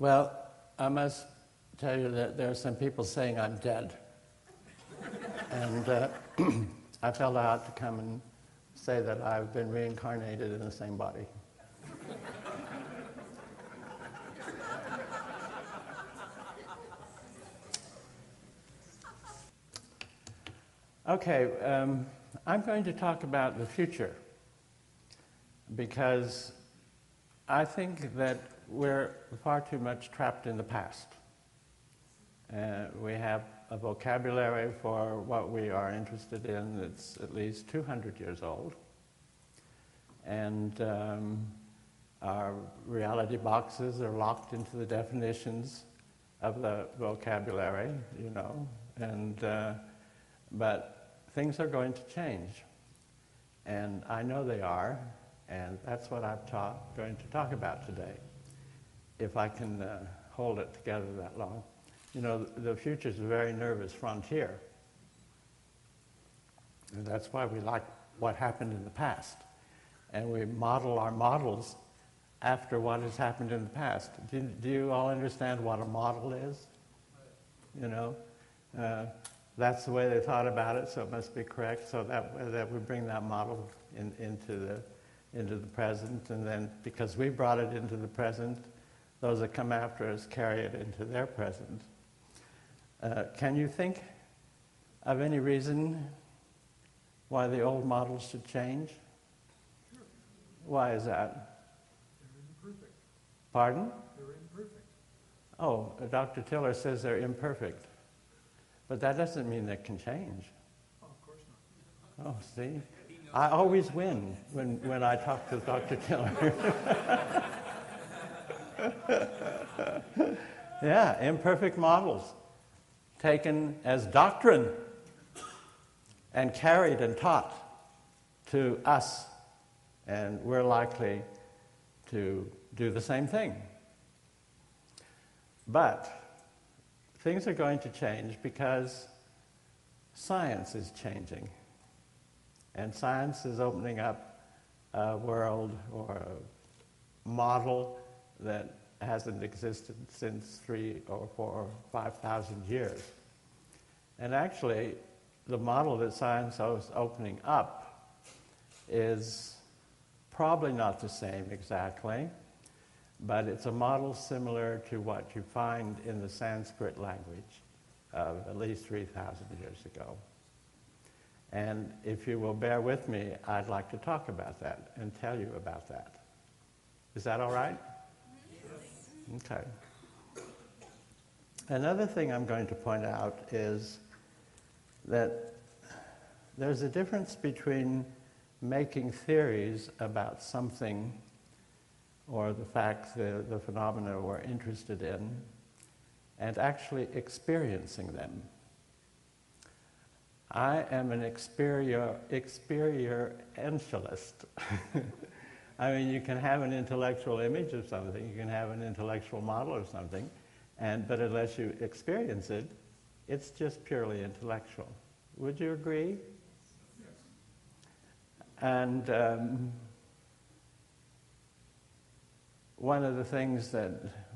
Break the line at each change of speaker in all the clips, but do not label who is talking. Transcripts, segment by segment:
Well, I must tell you that there are some people saying I'm dead. And I felt I ought to come and say that I've been reincarnated in the same body. Okay, I'm going to talk about the future because I think that we're far too much trapped in the past. We have a vocabulary for what we are interested in that's at least 200 years old. And our reality boxes are locked into the definitions of the vocabulary, you know. But things are going to change. And I know they are, and that's what I'm going to talk about today, if I can hold it together that long. You know, the future is a very nervous frontier. And that's why we like what happened in the past. And we model our models after what has happened in the past. Do you all understand what a model is? You know, that's the way they thought about it, so it must be correct. So that we bring that model into the present, and then because we brought it into the present, those that come after us carry it into their present. Can you think of any reason why the old models should change?
Sure.
Why is that?
They're imperfect.
Pardon?
They're imperfect.
Oh, Dr. Tiller says they're imperfect. But that doesn't mean they can change.
Oh, of course not.
Oh, see? I always win when I talk to Dr. Tiller. Yeah, imperfect models taken as doctrine and carried and taught to us, and we're likely to do the same thing. But things are going to change because science is changing, and science is opening up a world or a model that hasn't existed since 3,000 or 4,000 or 5,000 years. And actually, the model that science is opening up is probably not the same exactly, but it's a model similar to what you find in the Sanskrit language of at least 3,000 years ago. And if you will bear with me, I'd like to talk about that and tell you about that. Is that all right? Okay. Another thing I'm going to point out is that there's a difference between making theories about something or the facts, the phenomena we're interested in, and actually experiencing them. I am an experientialist. I mean, you can have an intellectual image of something, you can have an intellectual model of something, but unless you experience it, it's just purely intellectual. Would you agree?
Yes.
And one of the things that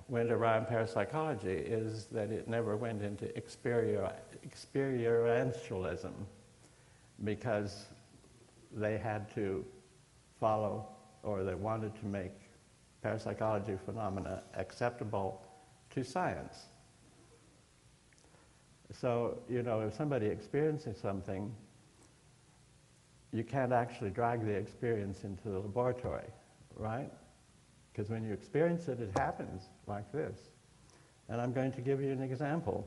went around parapsychology is that it never went into experientialism because they had to follow, or they wanted to make parapsychology phenomena acceptable to science. So, you know, if somebody experiences something, you can't actually drag the experience into the laboratory, right? Because when you experience it, it happens like this. And I'm going to give you an example.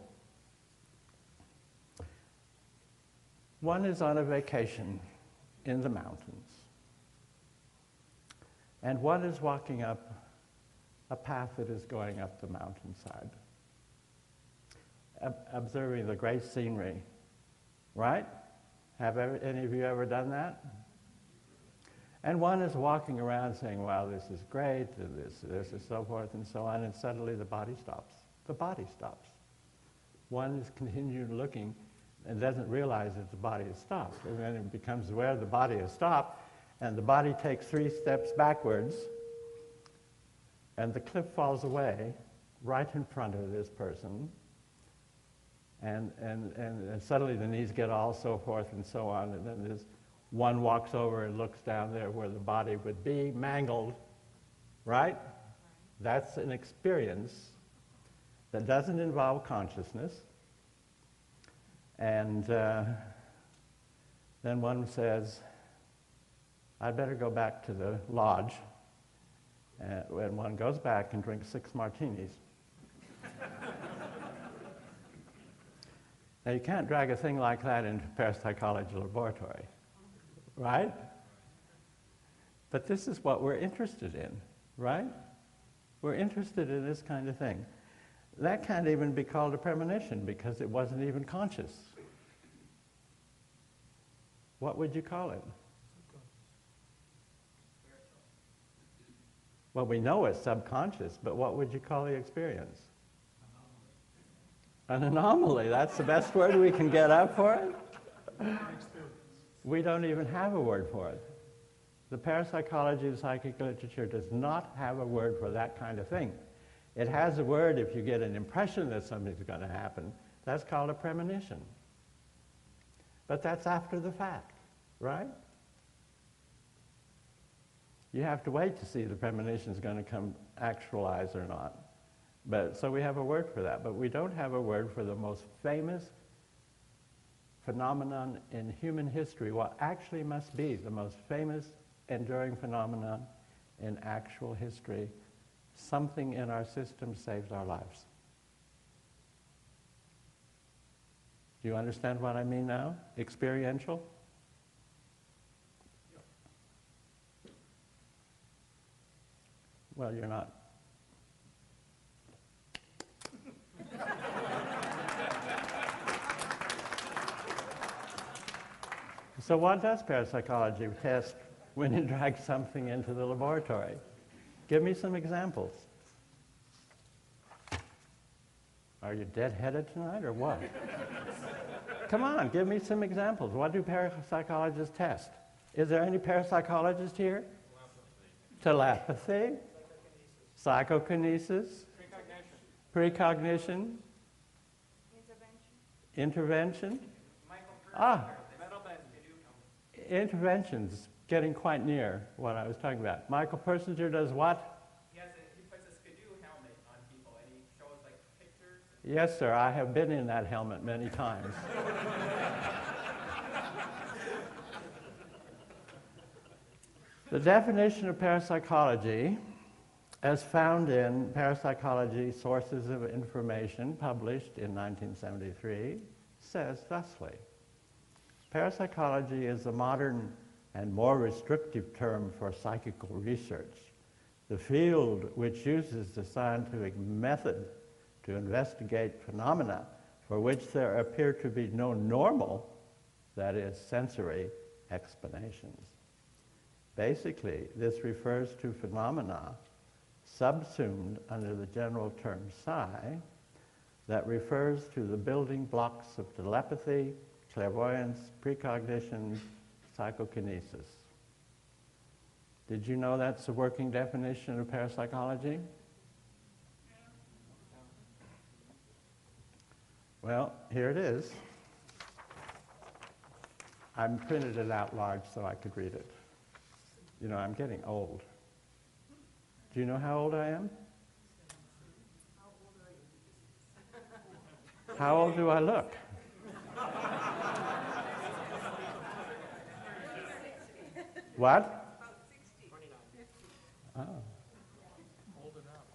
One is on a vacation in the mountains. And one is walking up a path that is going up the mountainside, observing the great scenery, right? Have any of you ever done that? And one is walking around saying, wow, this is great, and this is so forth and so on, and suddenly the body stops. The body stops. One is continuing looking and doesn't realize that the body has stopped. And then it becomes aware the body has stopped, and the body takes 3 steps backwards, and the cliff falls away, right in front of this person, and suddenly the knees get all so forth and so on, and then this one walks over and looks down there where the body would be, mangled, right? That's an experience that doesn't involve consciousness. And then one says, I'd better go back to the lodge. When one goes back and drinks 6 martinis. Now, you can't drag a thing like that into parapsychology laboratory, right? But this is what we're interested in, right? We're interested in this kind of thing. That can't even be called a premonition because it wasn't even conscious. What would you call it? Well, we know it's subconscious, but what would you call the experience? An anomaly. That's the best word we can get up for it? We don't even have a word for it. The parapsychology and psychic literature does not have a word for that kind of thing. It has a word if you get an impression that something's going to happen. That's called a premonition. But that's after the fact, right? You have to wait to see if the premonition is going to come actualize or not. So we have a word for that, but we don't have a word for the most famous phenomenon in human history, what actually must be the most famous enduring phenomenon in actual history. Something in our system saves our lives. Do you understand what I mean now? Experiential? Well, you're not. So what does parapsychology test when it drags something into the laboratory? Give me some examples. Are you dead-headed tonight or what? Come on, give me some examples. What do parapsychologists test? Is there any parapsychologist here? Telepathy. Psychokinesis. Precognition. Intervention. Intervention's getting quite near what I was talking about. Michael Persinger does what?
He puts a skidoo helmet on people and he shows like pictures.
Yes, sir. I have been in that helmet many times. The definition of parapsychology, as found in Parapsychology Sources of Information, published in 1973, says thusly: parapsychology is a modern and more restrictive term for psychical research, the field which uses the scientific method to investigate phenomena for which there appear to be no normal, that is, sensory, explanations. Basically, this refers to phenomena subsumed under the general term psi that refers to the building blocks of telepathy, clairvoyance, precognition, psychokinesis. Did you know that's the working definition of parapsychology? Well, here it is. I printed it out large so I could read it. You know, I'm getting old. Do you know how old I am? How old do I look? What?
About 60.
Oh.
Hold it up.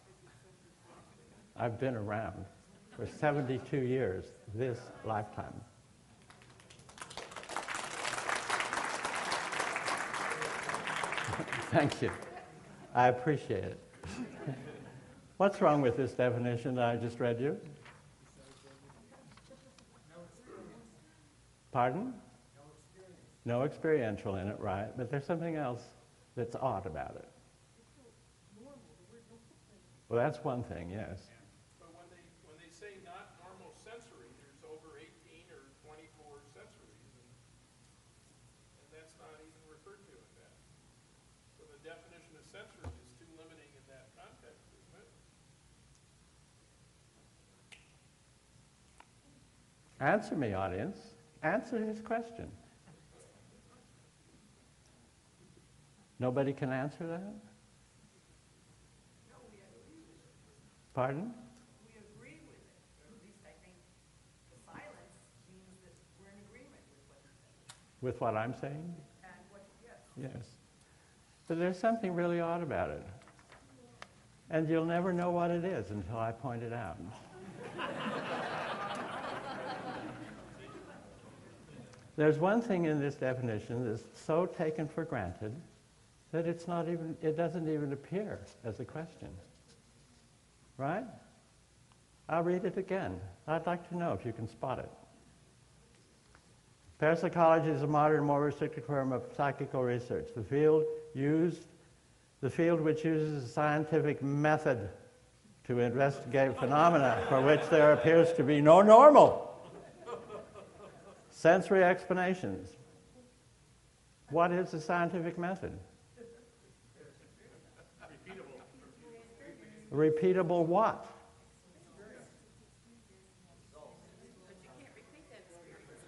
I've been around for 72 years, this lifetime. Thank you. I appreciate it. What's wrong with this definition that I just read you? Pardon? No experiential in it, right? But there's something else that's odd about it. Well, that's one thing, yes.
But when they say not normal sensory, there's over 18 or 24 sensories, and that's not even referred to in that. So the definition of sensory is too limiting in that context, isn't it?
Answer me, audience. Answer his question. Nobody can answer that?
No, we agree with it.
Pardon?
We agree with it. At least I think the silence means that we're in agreement with what he said.
With what I'm saying?
And what, yes.
Yes. But there's something really odd about it. And you'll never know what it is until I point it out. There's one thing in this definition that's so taken for granted that it doesn't even appear as a question. Right? I'll read it again. I'd like to know if you can spot it. Parapsychology is a modern, more restricted form of psychical research. The field which uses a scientific method to investigate phenomena for which there appears to be no normal sensory explanations. What is the scientific method? Repeatable what?
But you can't repeat that experience.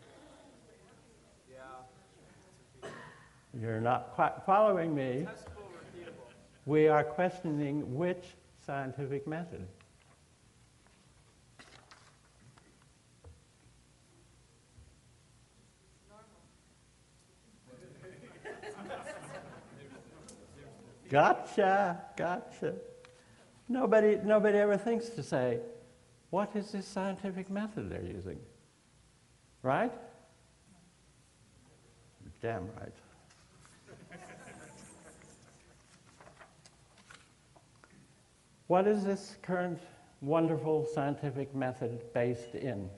Yeah.
You're not quite following me.
Testable, repeatable.
We are questioning which scientific method. Gotcha. Nobody ever thinks to say, what is this scientific method they're using? Right? Damn right. What is this current wonderful scientific method based in?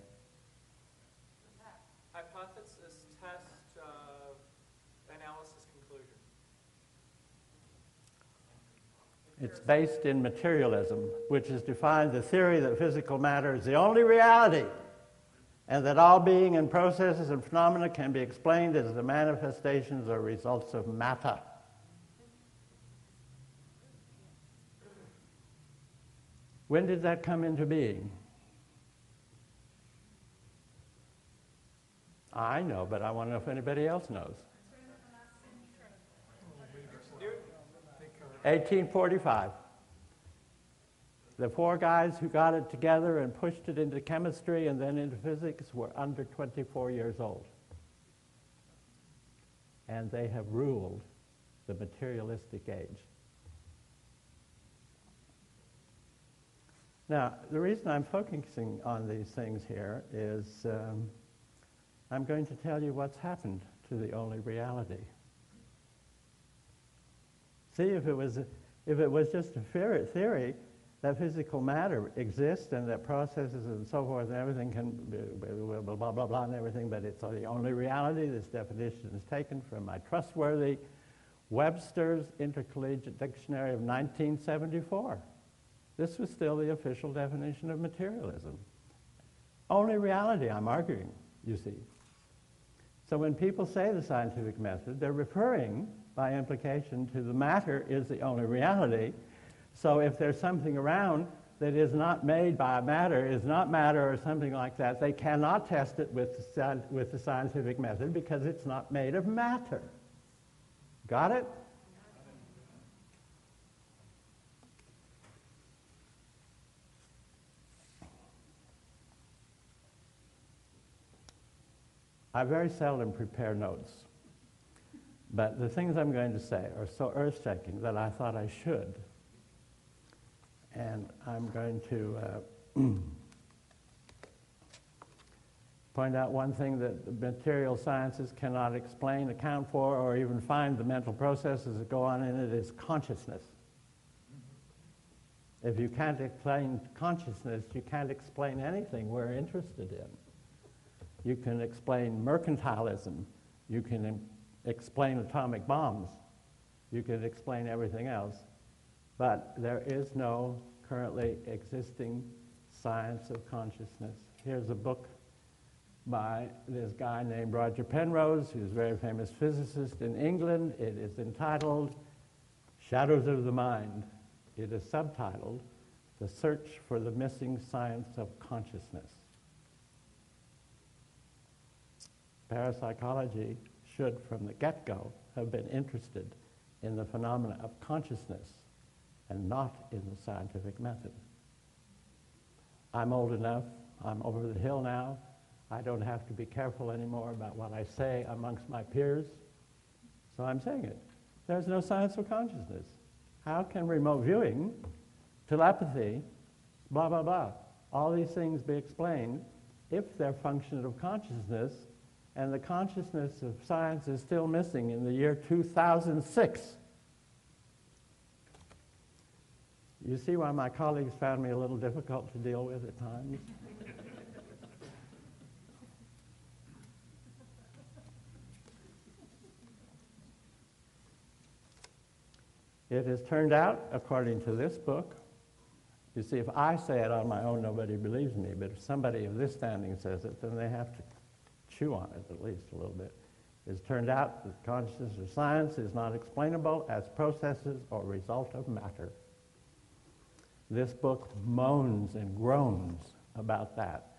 Hypothesis, test, analysis, conclusion.
It's based in materialism, which has defined the theory that physical matter is the only reality, and that all being and processes and phenomena can be explained as the manifestations or results of matter. When did that come into being? I know, but I want to know if anybody else knows. 1845. The four guys who got it together and pushed it into chemistry and then into physics were under 24 years old. And they have ruled the materialistic age. Now, the reason I'm focusing on these things here is I'm going to tell you what's happened to the only reality. See, if it was just a theory that physical matter exists and that processes and so forth and everything can blah, blah, blah, blah, and everything, but it's the only reality. This definition is taken from my trustworthy Webster's Intercollegiate Dictionary of 1974. This was still the official definition of materialism. Only reality, I'm arguing, you see. So when people say the scientific method, they're referring, by implication, to the matter is the only reality. So if there's something around that is not made by matter, is not matter or something like that, they cannot test it with the scientific method because it's not made of matter. Got it? I very seldom prepare notes, but the things I'm going to say are so earth-shaking that I thought I should. And I'm going to point out one thing that the material sciences cannot explain, account for, or even find the mental processes that go on in it is consciousness. If you can't explain consciousness, you can't explain anything we're interested in. You can explain mercantilism. You can explain atomic bombs. You can explain everything else. But there is no currently existing science of consciousness. Here's a book by this guy named Roger Penrose, who's a very famous physicist in England. It is entitled Shadows of the Mind. It is subtitled The Search for the Missing Science of Consciousness. Parapsychology should, from the get-go, have been interested in the phenomena of consciousness and not in the scientific method. I'm old enough, I'm over the hill now, I don't have to be careful anymore about what I say amongst my peers, so I'm saying it. There's no science of consciousness. How can remote viewing, telepathy, blah, blah, blah, all these things be explained if they're functions of consciousness, and the consciousness of science is still missing in the year 2006? You see why my colleagues found me a little difficult to deal with at times? It has turned out, according to this book, you see, if I say it on my own, nobody believes me, but if somebody of this standing says it, then they have to chew on it at least a little bit. It's turned out that consciousness or science is not explainable as processes or result of matter. This book moans and groans about that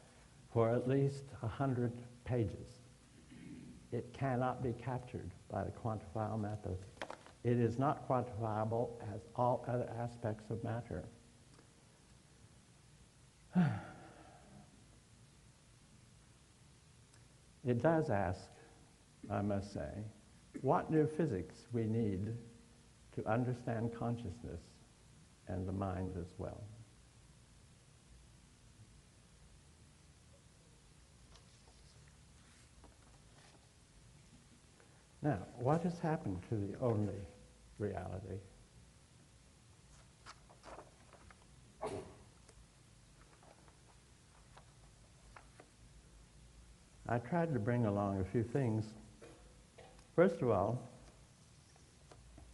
for at least 100 pages. It cannot be captured by the quantifiable method. It is not quantifiable as all other aspects of matter. It does ask, I must say, what new physics we need to understand consciousness and the mind as well. Now, what has happened to the only reality? I tried to bring along a few things. First of all,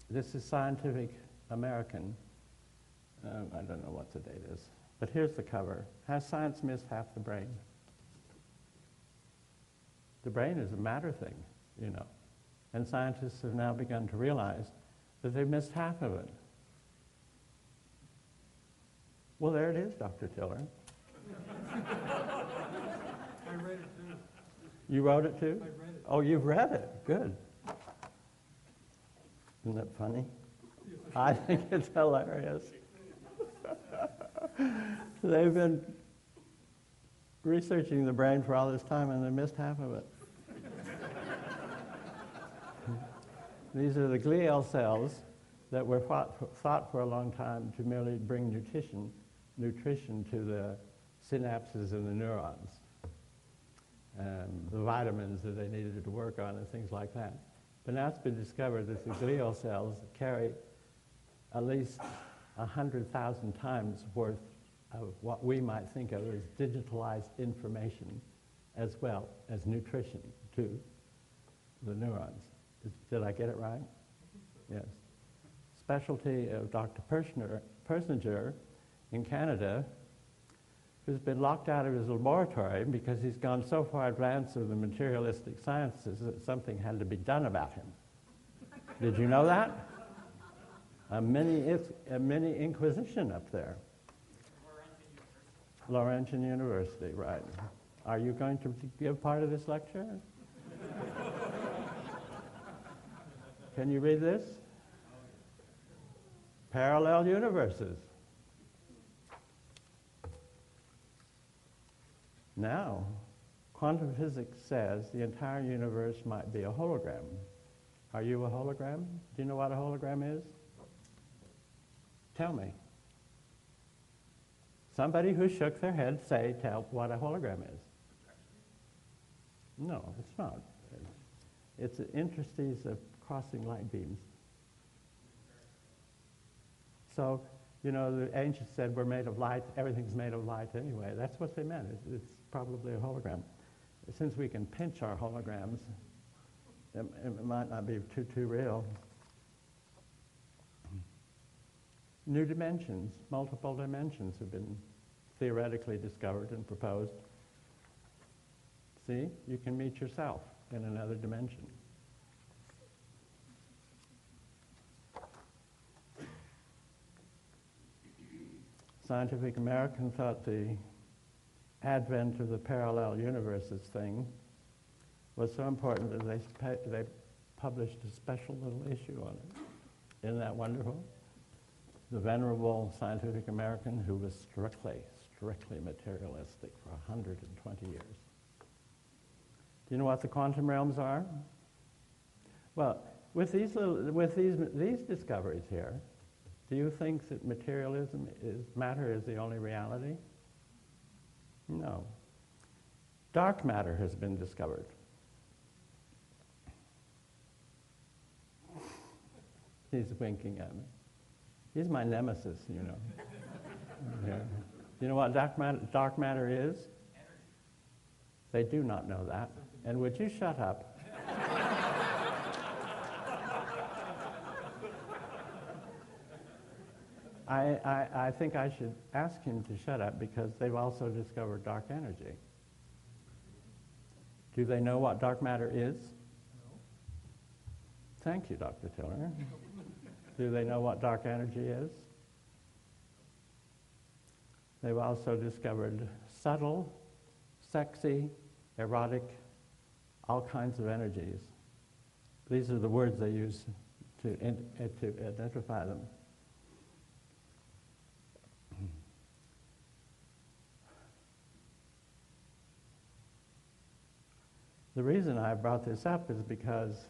this is Scientific American. I don't know what the date is, but here's the cover. Has science missed half the brain? The brain is a matter thing, you know, and scientists have now begun to realize that they've missed half of it. Well, there it is, Dr. Tiller.
I read it too.
You wrote it too?
I read it.
Oh, you've read it. Good. Isn't that funny? I think it's hilarious. They've been researching the brain for all this time and they missed half of it. These are the glial cells that were thought for a long time to merely bring nutrition to the synapses in the neurons, and the vitamins that they needed to work on and things like that. But now it's been discovered that the glial cells carry at least 100,000 times worth of what we might think of as digitalized information as well as nutrition to the neurons. Did I get it right? Yes. Specialty of Dr. Persinger in Canada, who's been locked out of his laboratory because he's gone so far advanced in the materialistic sciences that something had to be done about him. Did you know that? A mini inquisition up there. Laurentian University, right. Are you going to give part of this lecture? Can you read this? Parallel universes. Now, quantum physics says the entire universe might be a hologram. Are you a hologram? Do you know what a hologram is? Tell me. Somebody who shook their head tell what a hologram is. No, it's not. It's interstices of crossing light beams. So, you know, the ancients said we're made of light, everything's made of light anyway. That's what they meant. It's probably a hologram. Since we can pinch our holograms, it might not be too real. New dimensions, multiple dimensions have been theoretically discovered and proposed. See, you can meet yourself in another dimension. Scientific American thought the advent of the parallel universes thing was so important that they published a special little issue on it. Isn't that wonderful? The venerable Scientific American who was strictly materialistic for 120 years. Do you know what the quantum realms are? Well, with these discoveries here, do you think that matter is the only reality? No. Dark matter has been discovered. He's winking at me. He's my nemesis, you know. Yeah. Do you know what dark matter is? They do not know that. And would you shut up? I think I should ask him to shut up because they've also discovered dark energy. Do they know what dark matter is?
No.
Thank you, Dr. Tiller. Do they know what dark energy is? They've also discovered subtle, sexy, erotic, all kinds of energies. These are the words they use to identify them. The reason I brought this up is because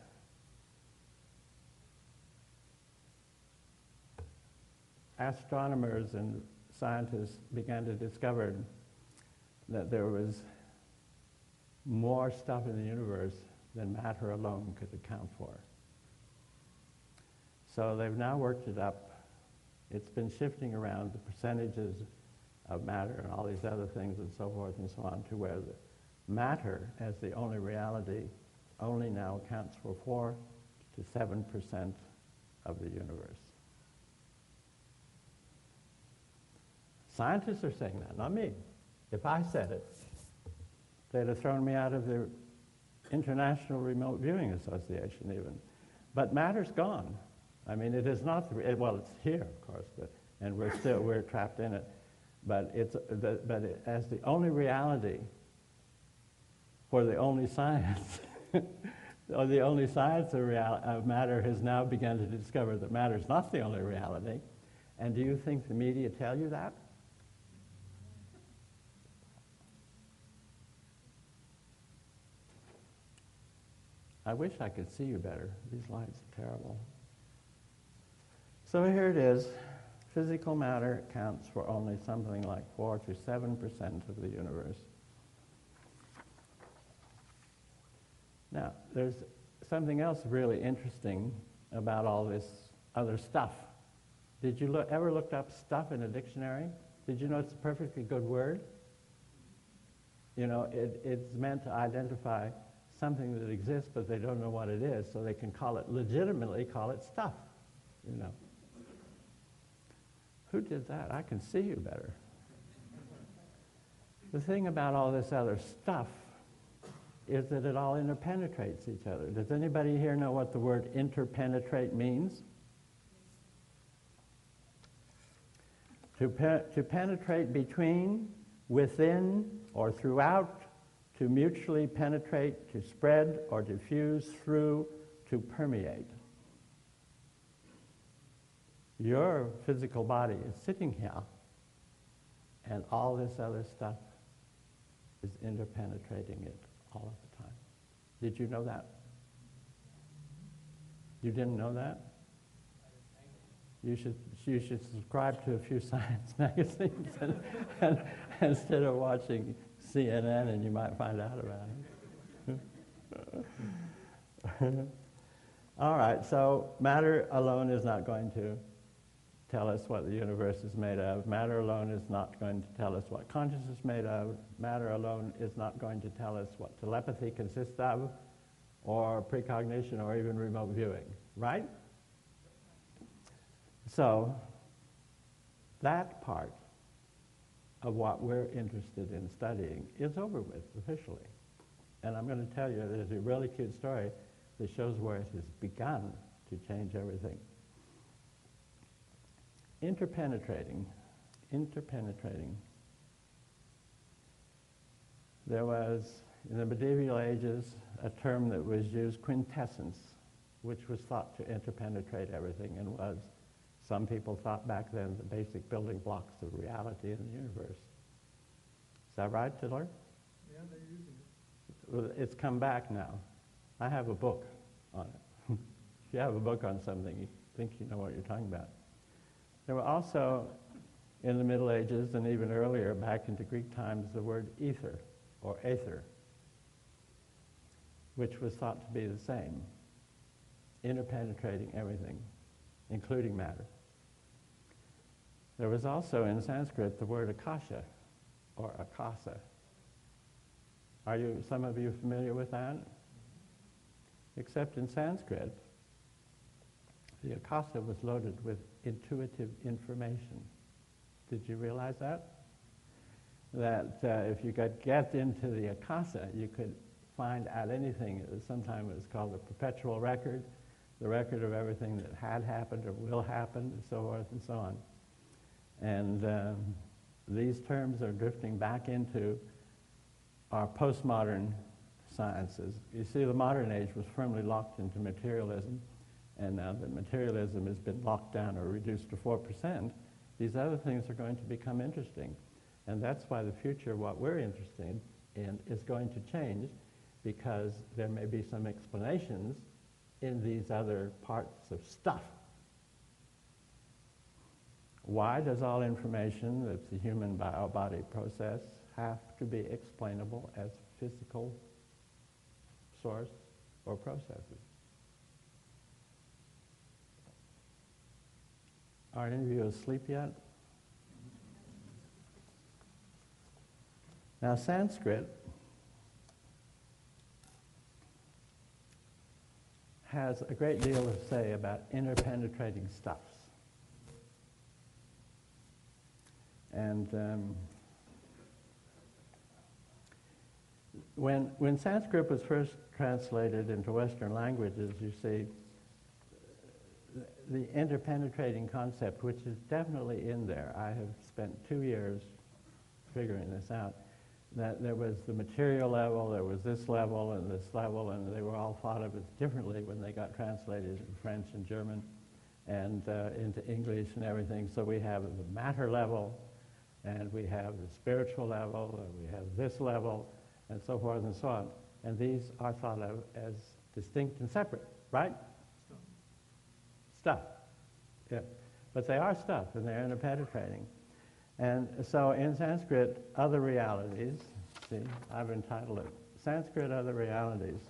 astronomers and scientists began to discover that there was more stuff in the universe than matter alone could account for. So they've now worked it up. It's been shifting around the percentages of matter and all these other things and so forth and so on to where the matter as the only reality only now accounts for 4 to 7% of the universe. Scientists are saying that, not me. If I said it, they'd have thrown me out of the International Remote Viewing Association even. But matter's gone. I mean, it is not, well, it's here, of course, and we're trapped in it. But as the only reality for the only science, or the only science of matter has now begun to discover that matter is not the only reality. And do you think the media tell you that? I wish I could see you better. These lights are terrible. So here it is. Physical matter accounts for only something like 4 to 7% of the universe. Now, there's something else really interesting about all this other stuff. Did you ever look up stuff in a dictionary? Did you know it's a perfectly good word? You know, it's meant to identify something that exists, but they don't know what it is, so they can legitimately call it stuff, you know. Who did that? I can see you better. The thing about all this other stuff is that it all interpenetrates each other. Does anybody here know what the word interpenetrate means? To penetrate between, within, or throughout, to mutually penetrate, to spread or diffuse through, to permeate. Your physical body is sitting here, and all this other stuff is interpenetrating it all of the time. Did you know that? You didn't know that? You should subscribe to a few science magazines and instead of watching CNN, and you might find out about it. All right, so matter alone is not going to tell us what the universe is made of. Matter alone is not going to tell us what consciousness is made of. Matter alone is not going to tell us what telepathy consists of, or precognition, or even remote viewing, right? So that part of what we're interested in studying is over with officially. And I'm going to tell you, there's a really cute story that shows where it has begun to change everything. Interpenetrating. There was, in the medieval ages, a term that was used, quintessence, which was thought to interpenetrate everything and was, some people thought back then, the basic building blocks of reality in the universe. Is that right, Tiller?
Yeah, they're using it.
Well, it's come back now. I have a book on it. If you have a book on something, you think you know what you're talking about. There were also, in the Middle Ages and even earlier, back into Greek times, the word ether, or aether, which was thought to be the same, interpenetrating everything, including matter. There was also in Sanskrit the word akasha, or akasa. Are some of you familiar with that? Except in Sanskrit, the akasa was loaded with intuitive information. Did you realize that? That if you could get into the akasa, you could find out anything. Sometimes it was called a perpetual record, the record of everything that had happened or will happen, and so forth and so on. And these terms are drifting back into our postmodern sciences. You see, the modern age was firmly locked into materialism, and now that materialism has been locked down or reduced to 4%, these other things are going to become interesting. And that's why the future, what we're interested in, is going to change, because there may be some explanations in these other parts of stuff. Why does all information that's the human body process have to be explainable as physical source or processes? Are any of you asleep yet? Now, Sanskrit has a great deal to say about interpenetrating stuffs. And when Sanskrit was first translated into Western languages, you see, the interpenetrating concept, which is definitely in there. I have spent 2 years figuring this out, that there was the material level, there was this level, and they were all thought of as differently when they got translated into French and German and into English and everything. So we have the matter level, and we have the spiritual level, and we have this level, and so forth and so on. And these are thought of as distinct and separate, right? Stuff. Yeah. But they are stuff, and they're interpenetrating. And so in Sanskrit, other realities, see, I've entitled it, Sanskrit Other Realities.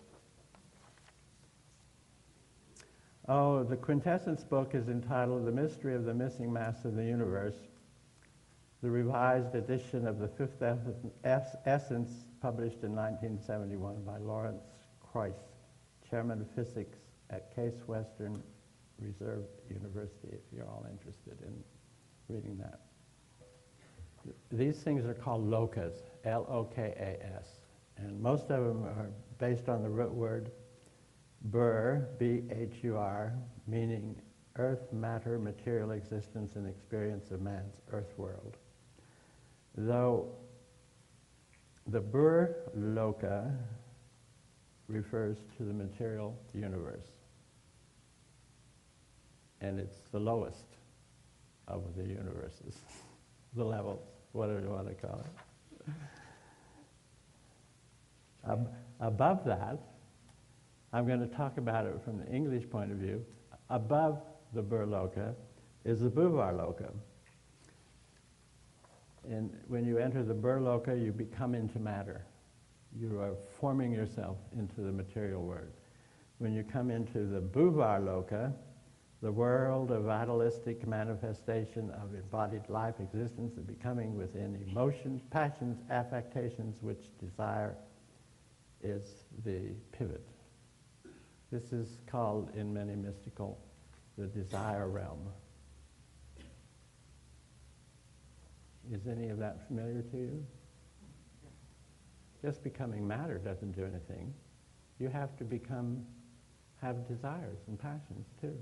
Oh, the quintessence book is entitled The Mystery of the Missing Mass of the Universe, the revised edition of the Fifth Essence, published in 1971 by Lawrence Krauss, Chairman of Physics at Case Western Reserve University, if you're all interested in reading that. These things are called lokas, L-O-K-A-S, and most of them are based on the root word bhur, B-H-U-R, meaning earth, matter, material existence, and experience of man's earth world. Though the bhur loka refers to the material universe, and it's the lowest of the universes, the levels, whatever you want to call it. Above that, I'm going to talk about it from the English point of view. Above the bhur loka is the bhuvar loka. And when you enter the bhur loka, you become into matter. You are forming yourself into the material world. When you come into the bhuvar loka, the world of vitalistic manifestation of embodied life existence and becoming within emotions, passions, affectations, which desire is the pivot. This is called, in many mystical, the desire realm. Is any of that familiar to you? Just becoming matter doesn't do anything. You have to have desires and passions too.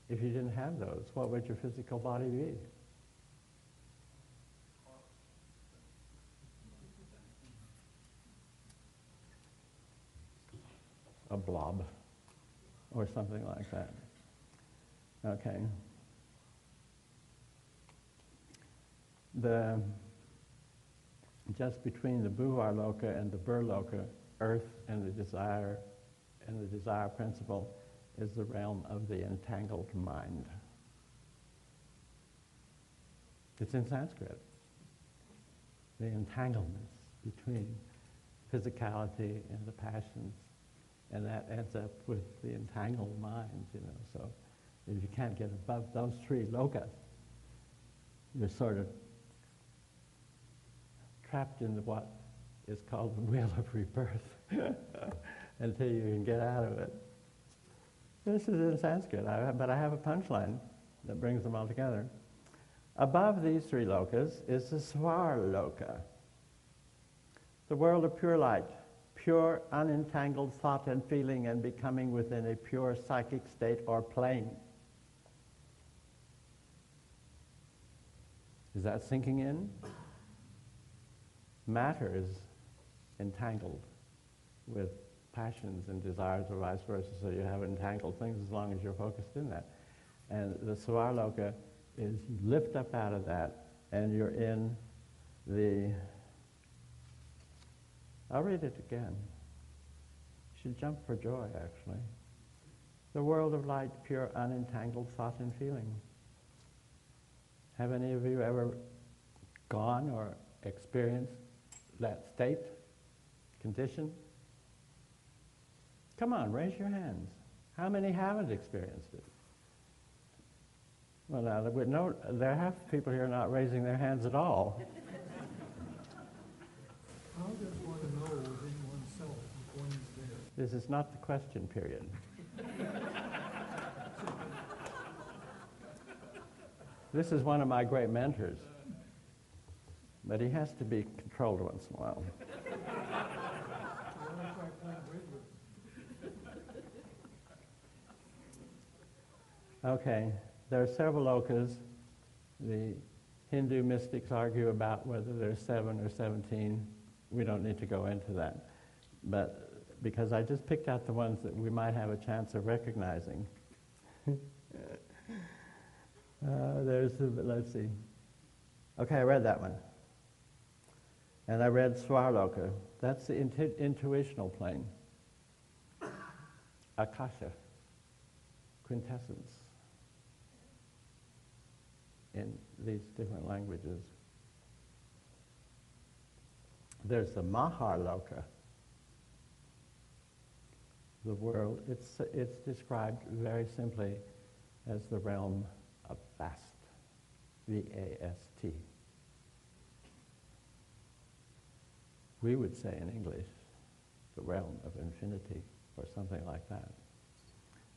If you didn't have those, what would your physical body be? a blob or something like that. Okay. Just between the Bhuvar Loka and the Bur Loka, earth and the desire principle is the realm of the entangled mind. It's in Sanskrit. The entanglements between physicality and the passions, and that ends up with the entangled mind, So if you can't get above those three lokas, you're sort of trapped in what is called the wheel of rebirth until you can get out of it. This is in Sanskrit, but I have a punchline that brings them all together. Above these three lokas is the Swar Loka, the world of pure light, pure unentangled thought and feeling and becoming within a pure psychic state or plane. Is that sinking in? Matter is entangled with passions and desires or vice versa, so you have entangled things as long as you're focused in that. And the Svarloka is you lift up out of that and you're in the, I'll read it again. You should jump for joy, actually. The world of light, pure unentangled thought and feeling. Have any of you ever gone or experienced that state, condition? Come on, raise your hands. How many haven't experienced it? Well, now, there are half the people here not raising their hands at all.
How does one know within oneself if one is there?
This is not the question period. This is one of my great mentors, but he has to be controlled once in a while. Okay, there are several lokas. The Hindu mystics argue about whether there's 7 or 17. We don't need to go into that. But because I just picked out the ones that we might have a chance of recognizing. Let's see. Okay, I read that one. And I read Svarloka. That's the intuitional plane. Akasha, quintessence in these different languages. There's the Maharloka, the world. It's described very simply as the realm of vast, V-A-S-T. We would say in English, the realm of infinity, or something like that.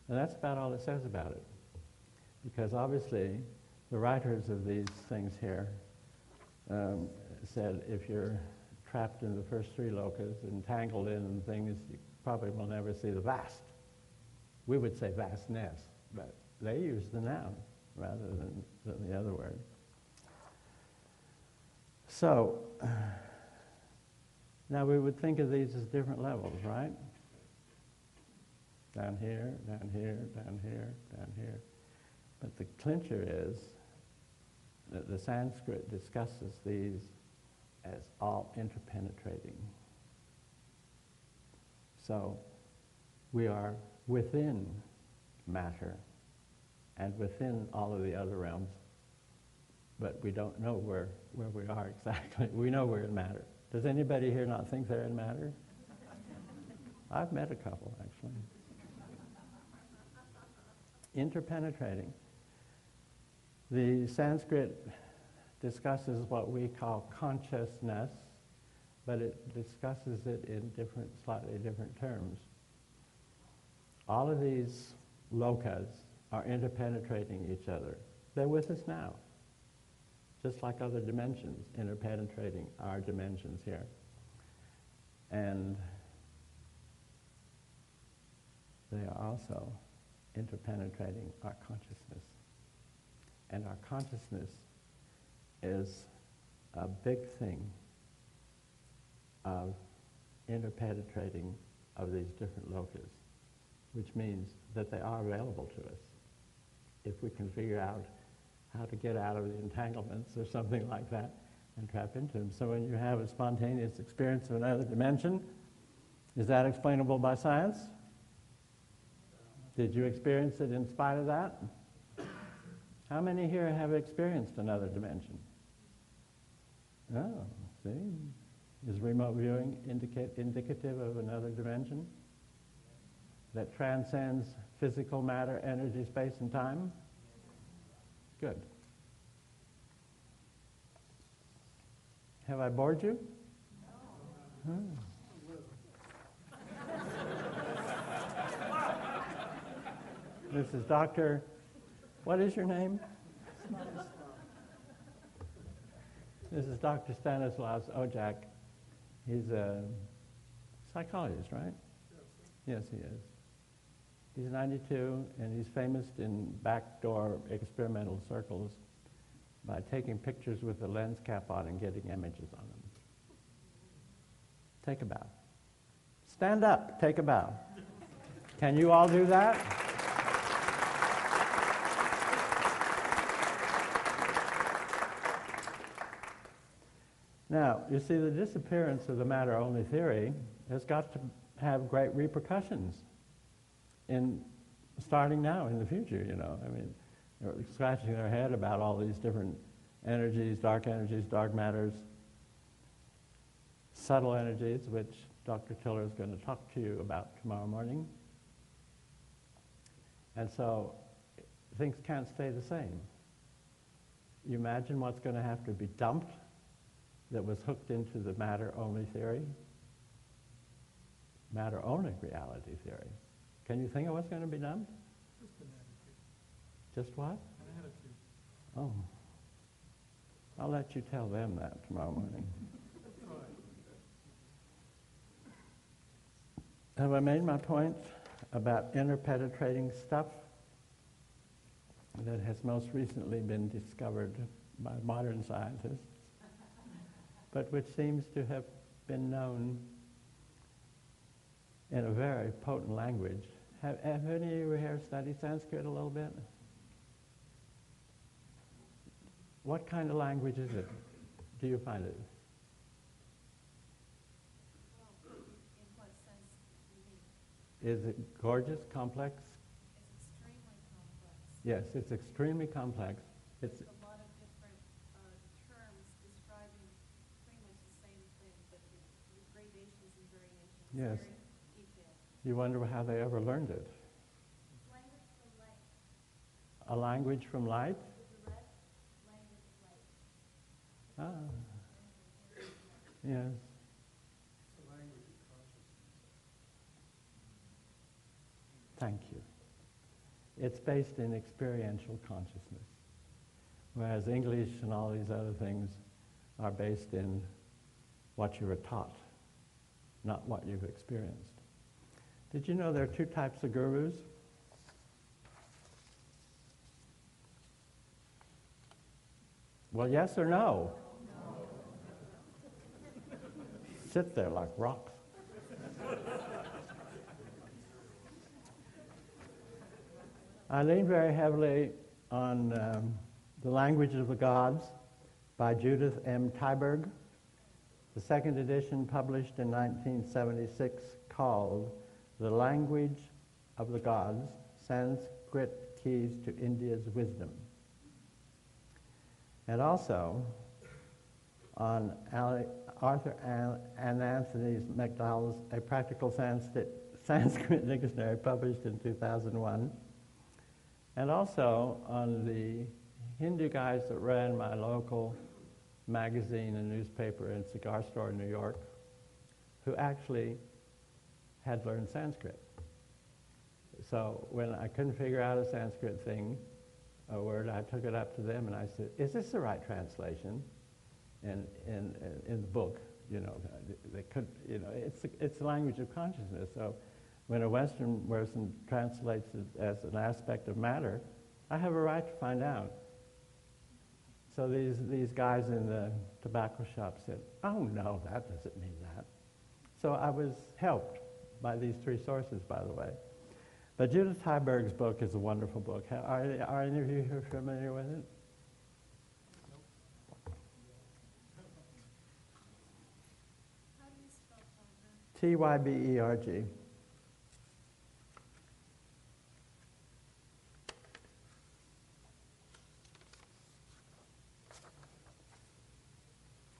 And that's about all it says about it. Because obviously, the writers of these things here said if you're trapped in the first three lokas, entangled in things, you probably will never see the vast. We would say vastness, but they use the noun rather than the other word. So, now we would think of these as different levels, right? Down here, down here, down here, down here. But the clincher is that the Sanskrit discusses these as all interpenetrating. So we are within matter and within all of the other realms, but we don't know where we are exactly. We know we're in matter. Does anybody here not think they're in matter? I've met a couple, actually. Interpenetrating. The Sanskrit discusses what we call consciousness, but it discusses it in slightly different terms. All of these lokas are interpenetrating each other. They're with us now, just like other dimensions interpenetrating our dimensions here. And they are also interpenetrating our consciousness. And our consciousness is a big thing of interpenetrating of these different lokas. which means that they are available to us if we can figure out how to get out of the entanglements or something like that and tap into them. So when you have a spontaneous experience of another dimension, is that explainable by science? Did you experience it in spite of that? How many here have experienced another dimension? Oh, see? Is remote viewing indicative of another dimension that transcends physical matter, energy, space, and time? Good. Have I bored you? No. This is Dr. What is your name? This is Dr. Stanislaus Ojak. He's a psychologist, right? Yes, he is. He's 92, and he's famous in backdoor experimental circles by taking pictures with the lens cap on and getting images on them. Take a bow. Stand up, take a bow. Can you all do that? Now, you see, the disappearance of the matter-only theory has got to have great repercussions starting now in the future, you know. I mean, they're scratching their head about all these different energies, dark matters, subtle energies, which Dr. Tiller is going to talk to you about tomorrow morning. And so things can't stay the same. You imagine what's going to have to be dumped that was hooked into the matter-only theory? Matter-only reality theory. Can you think of what's going to be dumped?
Just an attitude.
Just what?
An attitude.
Oh. I'll let you tell them that tomorrow morning.
That's right.
Have I made my point about interpenetrating stuff that has most recently been discovered by modern scientists, but which seems to have been known in a very potent language? Have any of you here studied Sanskrit a little bit? What kind of language is it? Do you find it?
Well, in what sense do you mean?
Is it gorgeous, complex?
It's extremely complex.
Yes, it's extremely complex. It's
There's a lot of different terms describing pretty much the same thing, but with gradations and variations.
Yes.
Very detailed.
You wonder how they ever learned it.
Language from light.
A language from light?
The direct language of light.
Ah. Yes.
It's a language of consciousness.
Thank you. It's based in experiential consciousness, whereas English and all these other things are based in what you were taught, not what you've experienced. Did you know there are two types of gurus? Well, yes or no? No. Sit there like rocks. I lean very heavily on The Language of the Gods by Judith M. Tyberg. The second edition, published in 1976, called The Language of the Gods, Sanskrit Keys to India's Wisdom. And also on Arthur and Anthony MacDowell's A Practical Sanskrit Dictionary, published in 2001. And also on the Hindu guys that ran my local magazine and newspaper and cigar store in New York, who actually had learned Sanskrit. So when I couldn't figure out a Sanskrit thing, a word, I took it up to them and I said, is this the right translation? And in the book, you know, they could, you know, it's the language of consciousness. So when a Western person translates it as an aspect of matter, I have a right to find out. So these guys in the tobacco shop said, oh no, that doesn't mean that. So I was helped by these three sources, by the way. But Judith Heiberg's book is a wonderful book. Are any of you here familiar with it?
How do you spell Tyberg?
Tyberg.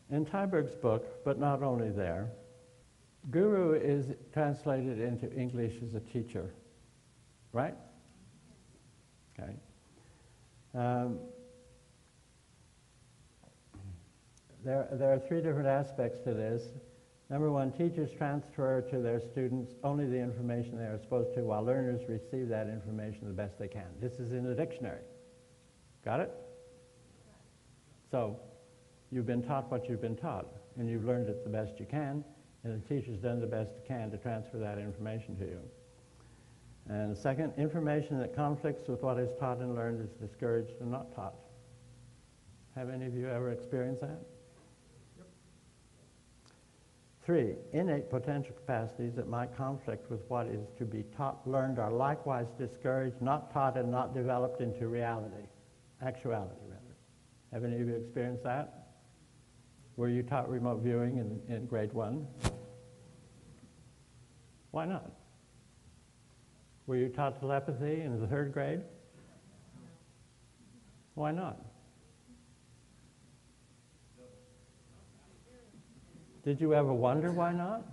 In Tyberg's book, but not only there, guru is translated into English as a teacher, right? Okay. There are three different aspects to this. Number one, teachers transfer to their students only the information they are supposed to, while learners receive that information the best they can. This is in the dictionary. Got it? So, you've been taught what you've been taught, and you've learned it the best you can, and the teacher's done the best it can to transfer that information to you. And second, information that conflicts with what is taught and learned is discouraged and not taught. Have any of you ever experienced that?
Yep.
3, innate potential capacities that might conflict with what is to be taught, learned, are likewise discouraged, not taught, and not developed into reality. Actuality, rather. Have any of you experienced that? Were you taught remote viewing in grade 1? Why not? Were you taught telepathy in the 3rd grade? Why not? Did you ever wonder why not?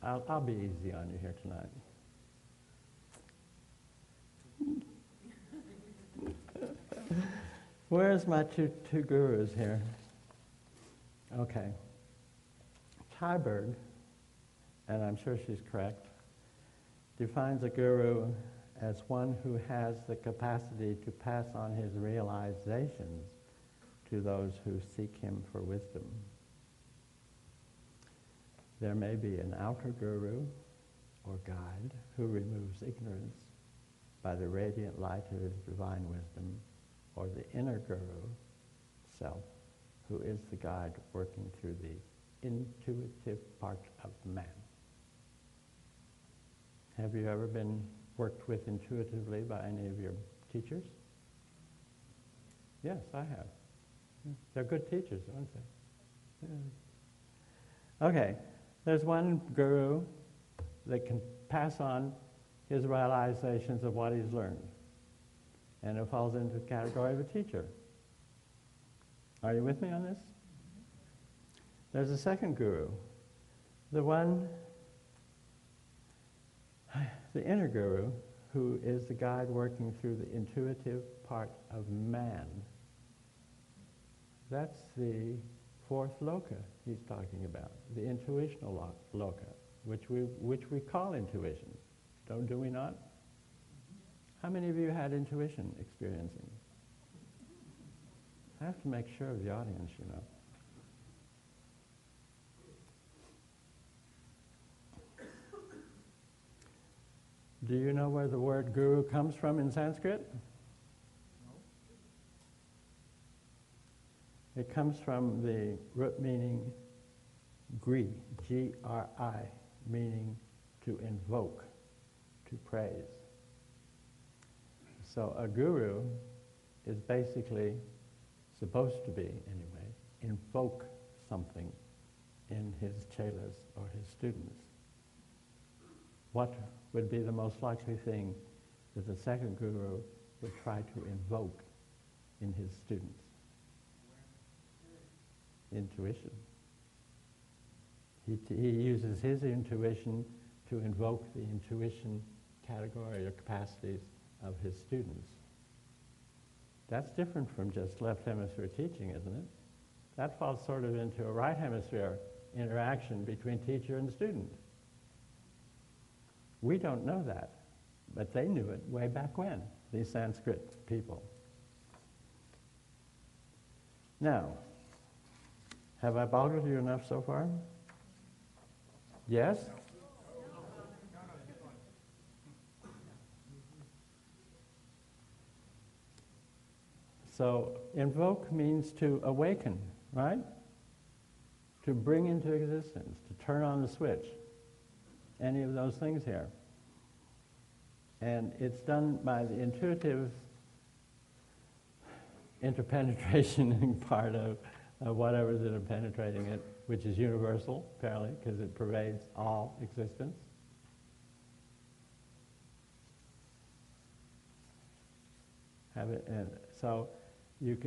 I'll be easy on you here tonight. Where's my two gurus here? Okay. Tyberg, and I'm sure she's correct, defines a guru as one who has the capacity to pass on his realizations to those who seek him for wisdom. There may be an outer guru or guide who removes ignorance by the radiant light of his divine wisdom, or the inner guru, self, who is the guide working through the intuitive part of man. Have you ever been worked with intuitively by any of your teachers? Yes, I have. They're good teachers, aren't they? Yeah. Okay, there's one guru that can pass on his realizations of what he's learned, and it falls into the category of a teacher. Are you with me on this? There's a second guru, the inner guru, who is the guide working through the intuitive part of man. That's the 4th loka he's talking about, the intuitional loka, which we call intuition. Do we not? How many of you had intuition experiencing? I have to make sure of the audience, you know. Do you know where the word guru comes from in Sanskrit? No. It comes from the root meaning gri, G-R-I, meaning to invoke, to praise. So a guru is basically supposed to be, anyway, invoke something in his chelas or his students. What would be the most likely thing that the second guru would try to invoke in his students? Intuition. He uses his intuition to invoke the intuition category or capacities of his students. That's different from just left hemisphere teaching, isn't it? That falls sort of into a right hemisphere interaction between teacher and student. We don't know that, but they knew it way back when, these Sanskrit people. Now, have I bothered you enough so far? Yes? So, invoke means to awaken, right? to bring into existence, to turn on the switch, any of those things here. And it's done by the intuitive interpenetrating part of whatever's interpenetrating it, which is universal, apparently, because it pervades all existence. And so you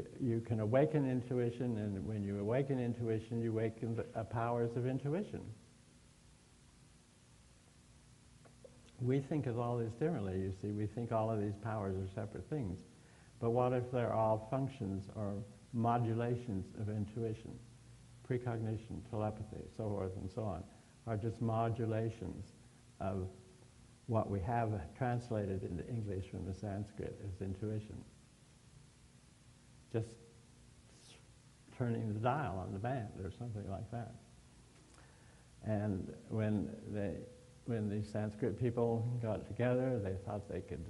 can awaken intuition, and when you awaken intuition, you awaken the powers of intuition. We think of all this differently, you see. We think all of these powers are separate things. But what if they're all functions or modulations of intuition? Precognition, telepathy, so forth and so on, are just modulations of what we have translated into English from the Sanskrit as intuition. Just turning the dial on the band or something like that. And when the Sanskrit people got together, they thought they could,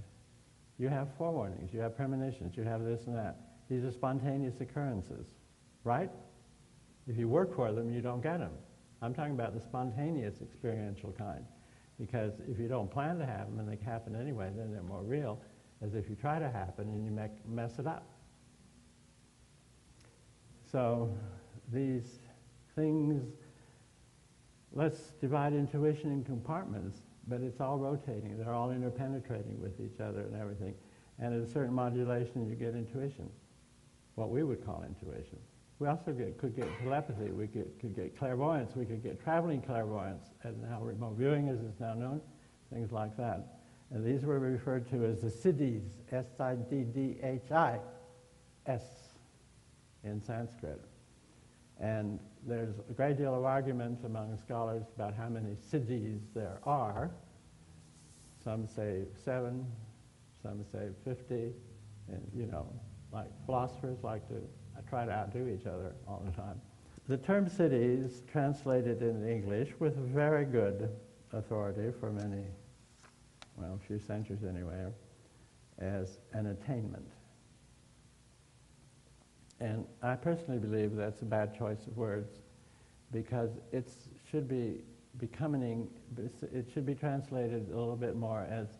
you have forewarnings, you have premonitions, you have this and that. These are spontaneous occurrences, right? If you work for them, you don't get them. I'm talking about the spontaneous experiential kind. Because if you don't plan to have them and they happen anyway, then they're more real, as if you try to happen and you mess it up. So these things, let's divide intuition in compartments, but it's all rotating. They're all interpenetrating with each other and everything. And at a certain modulation, you get intuition, what we would call intuition. We also could get telepathy, we could get clairvoyance, we could get traveling clairvoyance, and now remote viewing as it's now known, things like that. And these were referred to as the Siddhis, S-I-D-D-H-I-S in Sanskrit. And there's a great deal of argument among scholars about how many Siddhis there are. Some say 7, some say 50, and like philosophers like to try to outdo each other all the time. The term Siddhis, translated in English with very good authority for many, well, a few centuries anyway, as an attainment. And I personally believe that's a bad choice of words, because it should be translated a little bit more as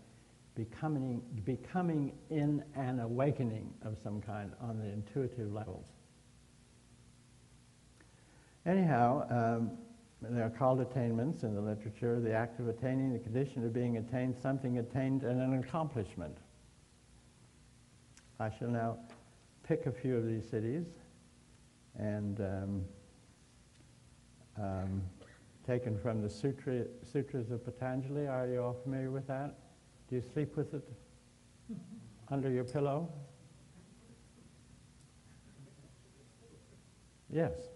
becoming in an awakening of some kind on the intuitive levels. Anyhow, they're called attainments in the literature, the act of attaining, the condition of being attained, something attained, and an accomplishment. I shall now pick a few of these cities and taken from the Sutras of Patanjali. Are you all familiar with that? Do you sleep with it under your pillow? Yes.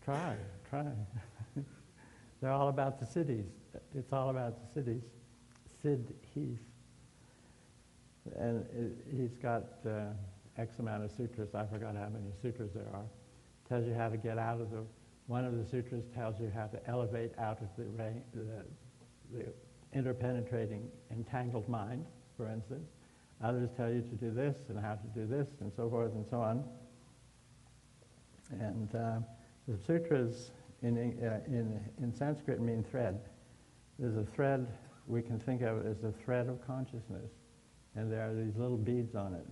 Try. They're all about the cities. It's all about the cities. Siddhis. And he's got X amount of sutras. I forgot how many sutras there are. Tells you how to get out of one of the sutras tells you how to elevate out of the interpenetrating, entangled mind, for instance. Others tell you to do this and how to do this and so forth and so on. And the sutras in Sanskrit mean thread. There's a thread, we can think of it as a thread of consciousness. And there are these little beads on it.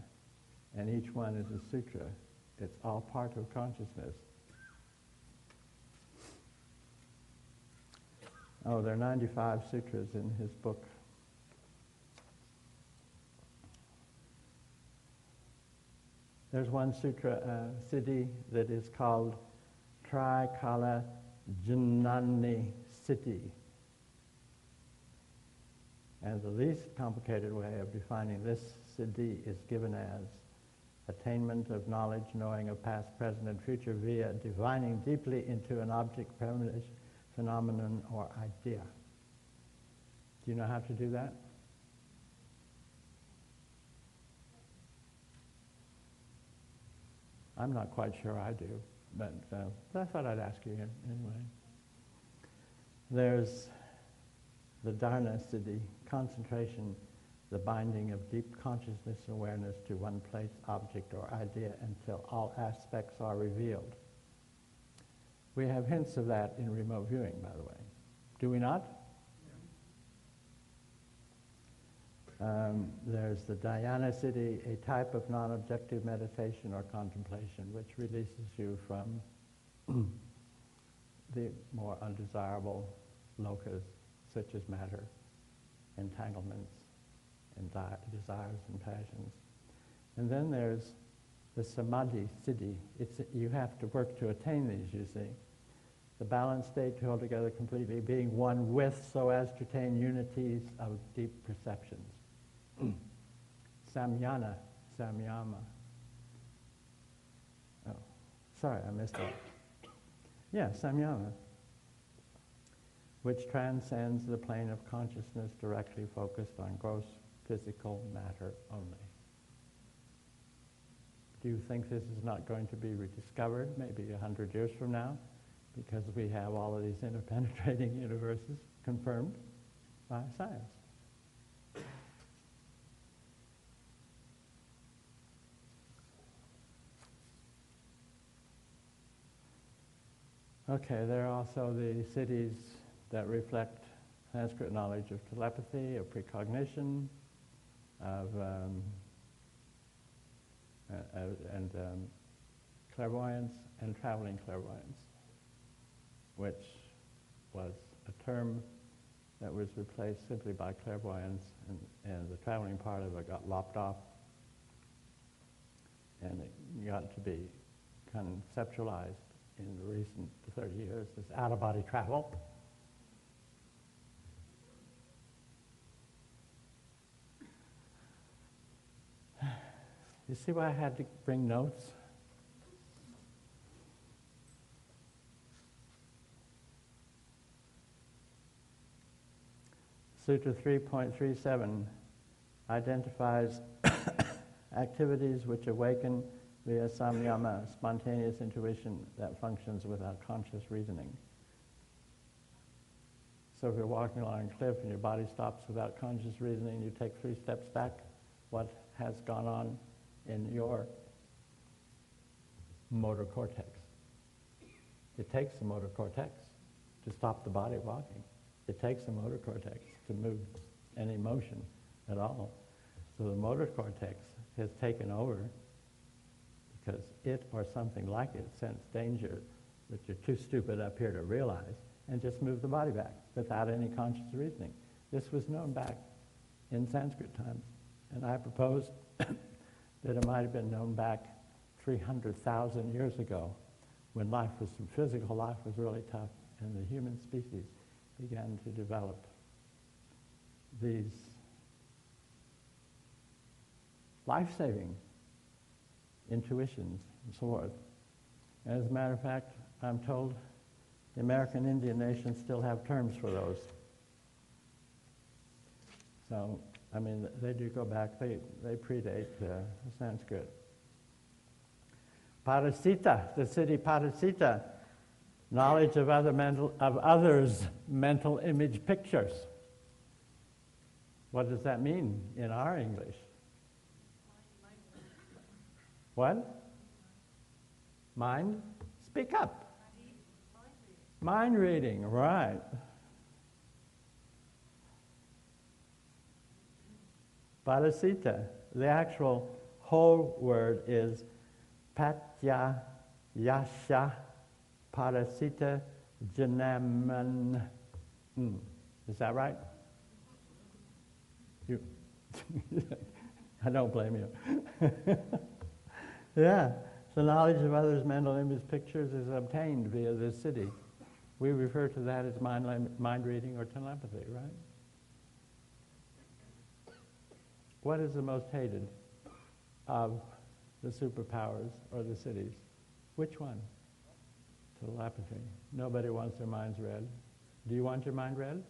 And each one is a sutra. It's all part of consciousness. Oh, there are 95 sutras in his book. There's one sutra, Siddhi, that is called Trikala Jnani Siddhi. And the least complicated way of defining this Siddhi is given as attainment of knowledge, knowing of past, present, and future via divining deeply into an object, premonition, phenomenon, or idea. Do you know how to do that? I'm not quite sure I do, but I thought I'd ask you anyway. There's the Dharana Siddhi, concentration, the binding of deep consciousness and awareness to one place, object, or idea until all aspects are revealed. We have hints of that in remote viewing, by the way. Do we not? There's the dhyana siddhi, a type of non-objective meditation or contemplation which releases you from the more undesirable lokas, such as matter, entanglements, and desires and passions. And then there's the samadhi siddhi. You have to work to attain these, you see. The balanced state to hold together completely, being one with, so as to attain unities of deep perceptions. Samyama. Oh, sorry, I missed that. Yeah, samyama, which transcends the plane of consciousness directly focused on gross physical matter only. Do you think this is not going to be rediscovered maybe 100 years from now? Because we have all of these interpenetrating universes confirmed by science. Okay, there are also the cities that reflect Sanskrit knowledge of telepathy, of precognition, of clairvoyance and traveling clairvoyance, which was a term that was replaced simply by clairvoyance, and the traveling part of it got lopped off, and it got to be conceptualized in the recent 30 years as out-of-body travel. You see why I had to bring notes? Sutra 3.37 identifies activities which awaken via samyama, spontaneous intuition that functions without conscious reasoning. So if you're walking along a cliff and your body stops without conscious reasoning, you take 3 steps back, what has gone on in your motor cortex? It takes the motor cortex to stop the body walking. It takes the motor cortex to move any motion at all. So the motor cortex has taken over because it or something like it sensed danger that you're too stupid up here to realize, and just move the body back without any conscious reasoning. This was known back in Sanskrit times, and I propose that it might have been known back 300,000 years ago when physical life was really tough, and the human species began to develop these life-saving intuitions and so forth. As a matter of fact, I'm told the American Indian nations still have terms for those. So, I mean, they do go back, they predate Sanskrit. Parasita, the city Parasita, knowledge of others' mental image pictures. What does that mean in our English? What? Mind? Speak up. Mind reading, right. Parasita. The actual whole word is Patya Yasha Parasita Janaman. Is that right? You. I don't blame you. Yeah, the knowledge of others' mental image pictures is obtained via this city. We refer to that as mind reading or telepathy, right? What is the most hated of the superpowers or the cities? Which one? Telepathy. Nobody wants their minds read. Do you want your mind read?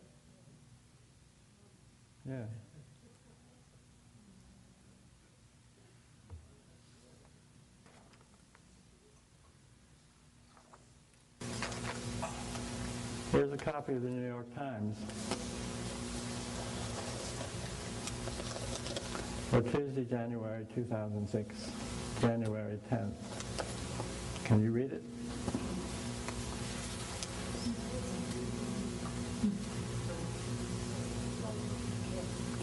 Yeah. Here's a copy of the New York Times for Tuesday, January 2006, January 10th. Can you read it?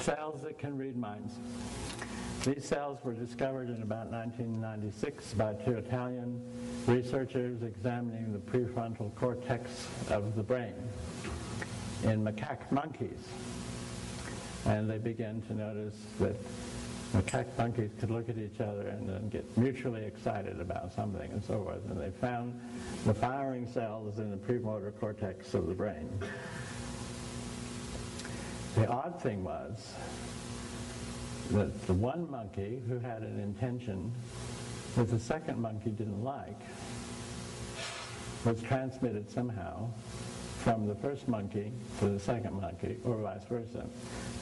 cells that can read minds. These cells were discovered in about 1996 by two Italian researchers examining the prefrontal cortex of the brain in macaque monkeys. And they began to notice that macaque monkeys could look at each other and then get mutually excited about something and so forth. And they found the firing cells in the premotor cortex of the brain. The odd thing was that the one monkey who had an intention that the second monkey didn't like was transmitted somehow from the first monkey to the second monkey, or vice versa.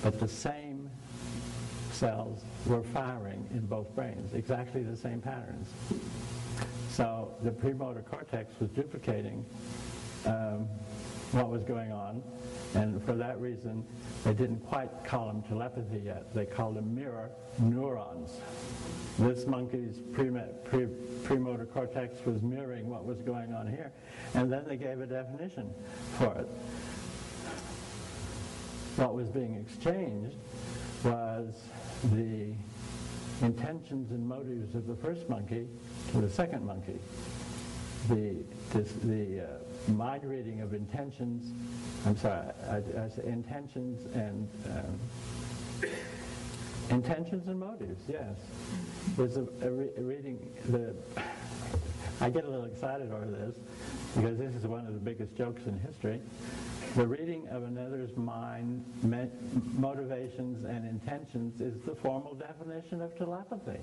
But the same cells were firing in both brains, exactly the same patterns. So the premotor cortex was duplicating what was going on, and for that reason they didn't quite call them telepathy yet. They called them mirror neurons. This monkey's premotor cortex was mirroring what was going on here, and then they gave a definition for it. What was being exchanged was the intentions and motives of the first monkey to the second monkey. The mind reading of intentions, I say intentions and motives, yes. There's a reading, I get a little excited over this because this is one of the biggest jokes in history. The reading of another's mind, motivations, and intentions is the formal definition of telepathy.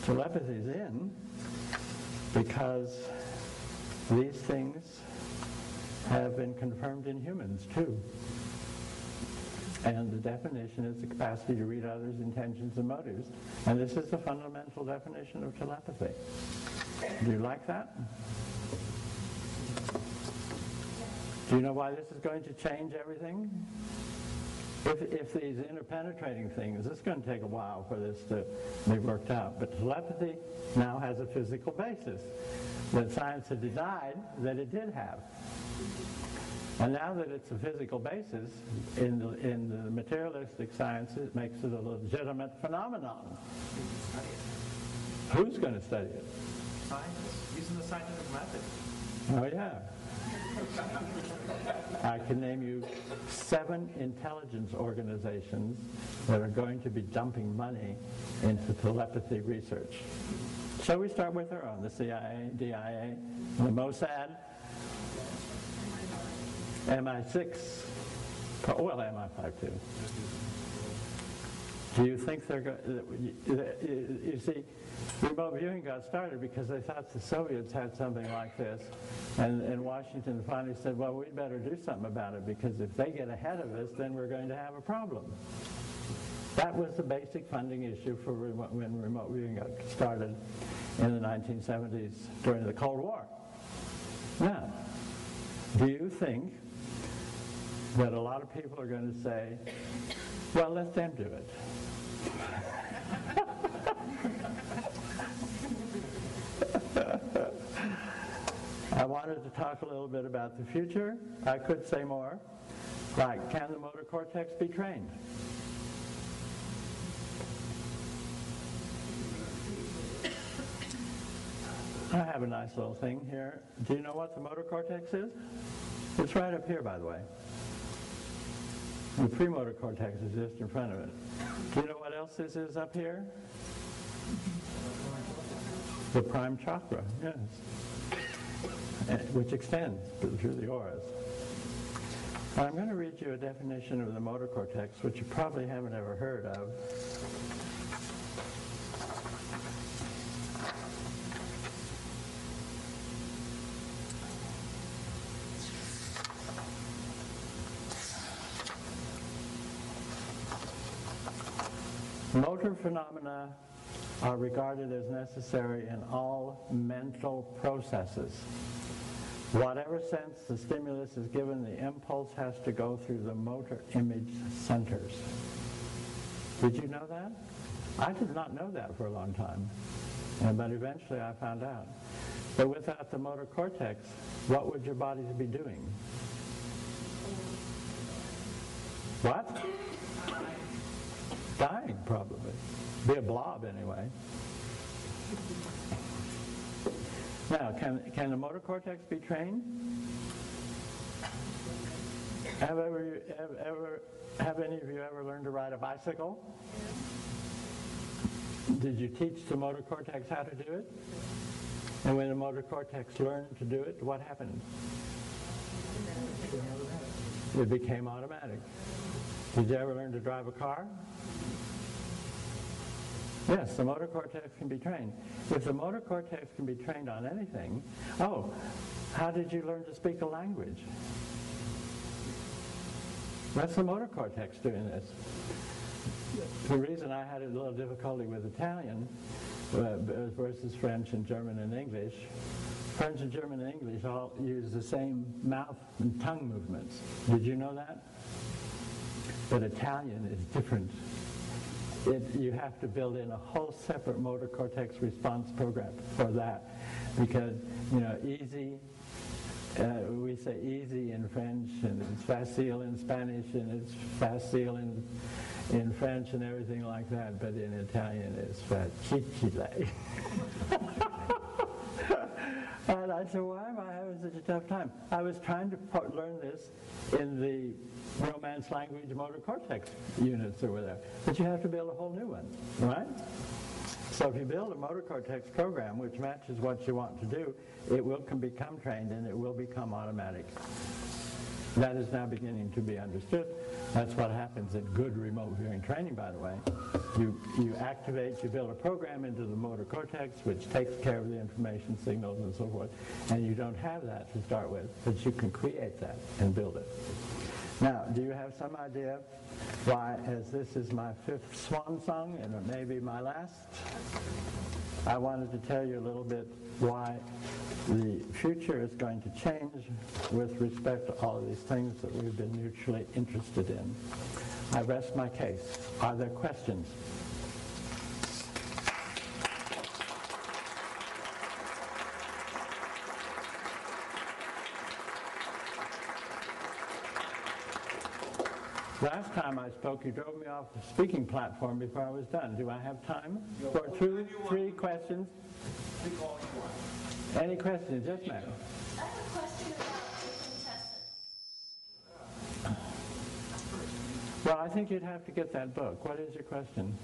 Telepathy is in because these things have been confirmed in humans too. And the definition is the capacity to read others' intentions and motives. And this is the fundamental definition of telepathy. Do you like that? Do you know why this is going to change everything? If these interpenetrating things, it's going to take a while for this to be worked out. But telepathy now has a physical basis that science had denied that it did have. And now that it's a physical basis, in the materialistic science, it makes it a legitimate phenomenon. Who's going to study it?
Scientists, using the scientific method.
Oh, yeah. I can name you 7 intelligence organizations that are going to be dumping money into telepathy research. Shall we start with our own? The CIA, DIA, the Mossad, MI6, well, MI5 too. Do you think they're going? You see, remote viewing got started because they thought the Soviets had something like this, and Washington finally said, well, we'd better do something about it because if they get ahead of us, then we're going to have a problem. That was the basic funding issue for when remote viewing got started in the 1970s during the Cold War. Now, do you think that a lot of people are going to say, well, let them do it? I wanted to talk a little bit about the future. I could say more, like, can the motor cortex be trained? I have a nice little thing here. Do you know what the motor cortex is? It's right up here, by the way. The premotor cortex is just in front of it. Do you know what else this is up here? The prime chakra, yes. Which extends through the auras. I'm going to read you a definition of the motor cortex, which you probably haven't ever heard of. Motor phenomena are regarded as necessary in all mental processes. Whatever sense the stimulus is given, the impulse has to go through the motor image centers. Did you know that? I did not know that for a long time, but eventually I found out. But without the motor cortex, what would your bodies be doing? What? Dying, probably. Be a blob, anyway. Now, can the motor cortex be trained? Have any of you ever learned to ride a bicycle? Did you teach the motor cortex how to do it? And when the motor cortex learned to do it, what happened? It became automatic. Did you ever learn to drive a car? Yes, the motor cortex can be trained. If the motor cortex can be trained on anything, how did you learn to speak a language? That's the motor cortex doing this. The reason I had a little difficulty with Italian versus French and German and English, French and German and English all use the same mouth and tongue movements. Did you know that? But Italian is different. You have to build in a whole separate motor cortex response program for that, because easy. We say easy in French, and it's facile in Spanish, and it's facile in French and everything like that, but in Italian it's facile. And I said, why am I having such a tough time? I was trying to learn this in the Romance language motor cortex units over there, but you have to build a whole new one, right? So if you build a motor cortex program which matches what you want to do, it will become trained and it will become automatic. That is now beginning to be understood. That's what happens in good remote viewing training, by the way. You build a program into the motor cortex which takes care of the information signals and so forth, and you don't have that to start with, but you can create that and build it. Now, do you have some idea why, as this is my 5th swan song and it may be my last, I wanted to tell you a little bit why the future is going to change with respect to all of these things that we've been mutually interested in. I rest my case. Are there questions? Last time I spoke, you drove me off the speaking platform before I was done. Do I have time for 3 questions? Any questions? Yes, ma'am.
I have a question about the contestants.
Well, I think you'd have to get that book. What is your question?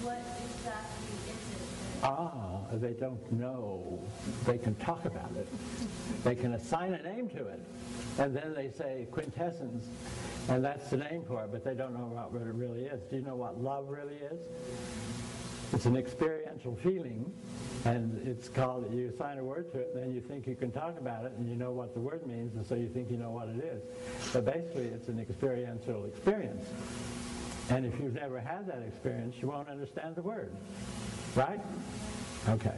What exactly is it?
They don't know. They can talk about it. They can assign a name to it. And then they say quintessence, and that's the name for it, but they don't know what it really is. Do you know what love really is? It's an experiential feeling, and it's called, you assign a word to it, and then you think you can talk about it, and you know what the word means, and so you think you know what it is. But basically, it's an experiential experience. And if you've never had that experience, you won't understand the word. Right? Okay.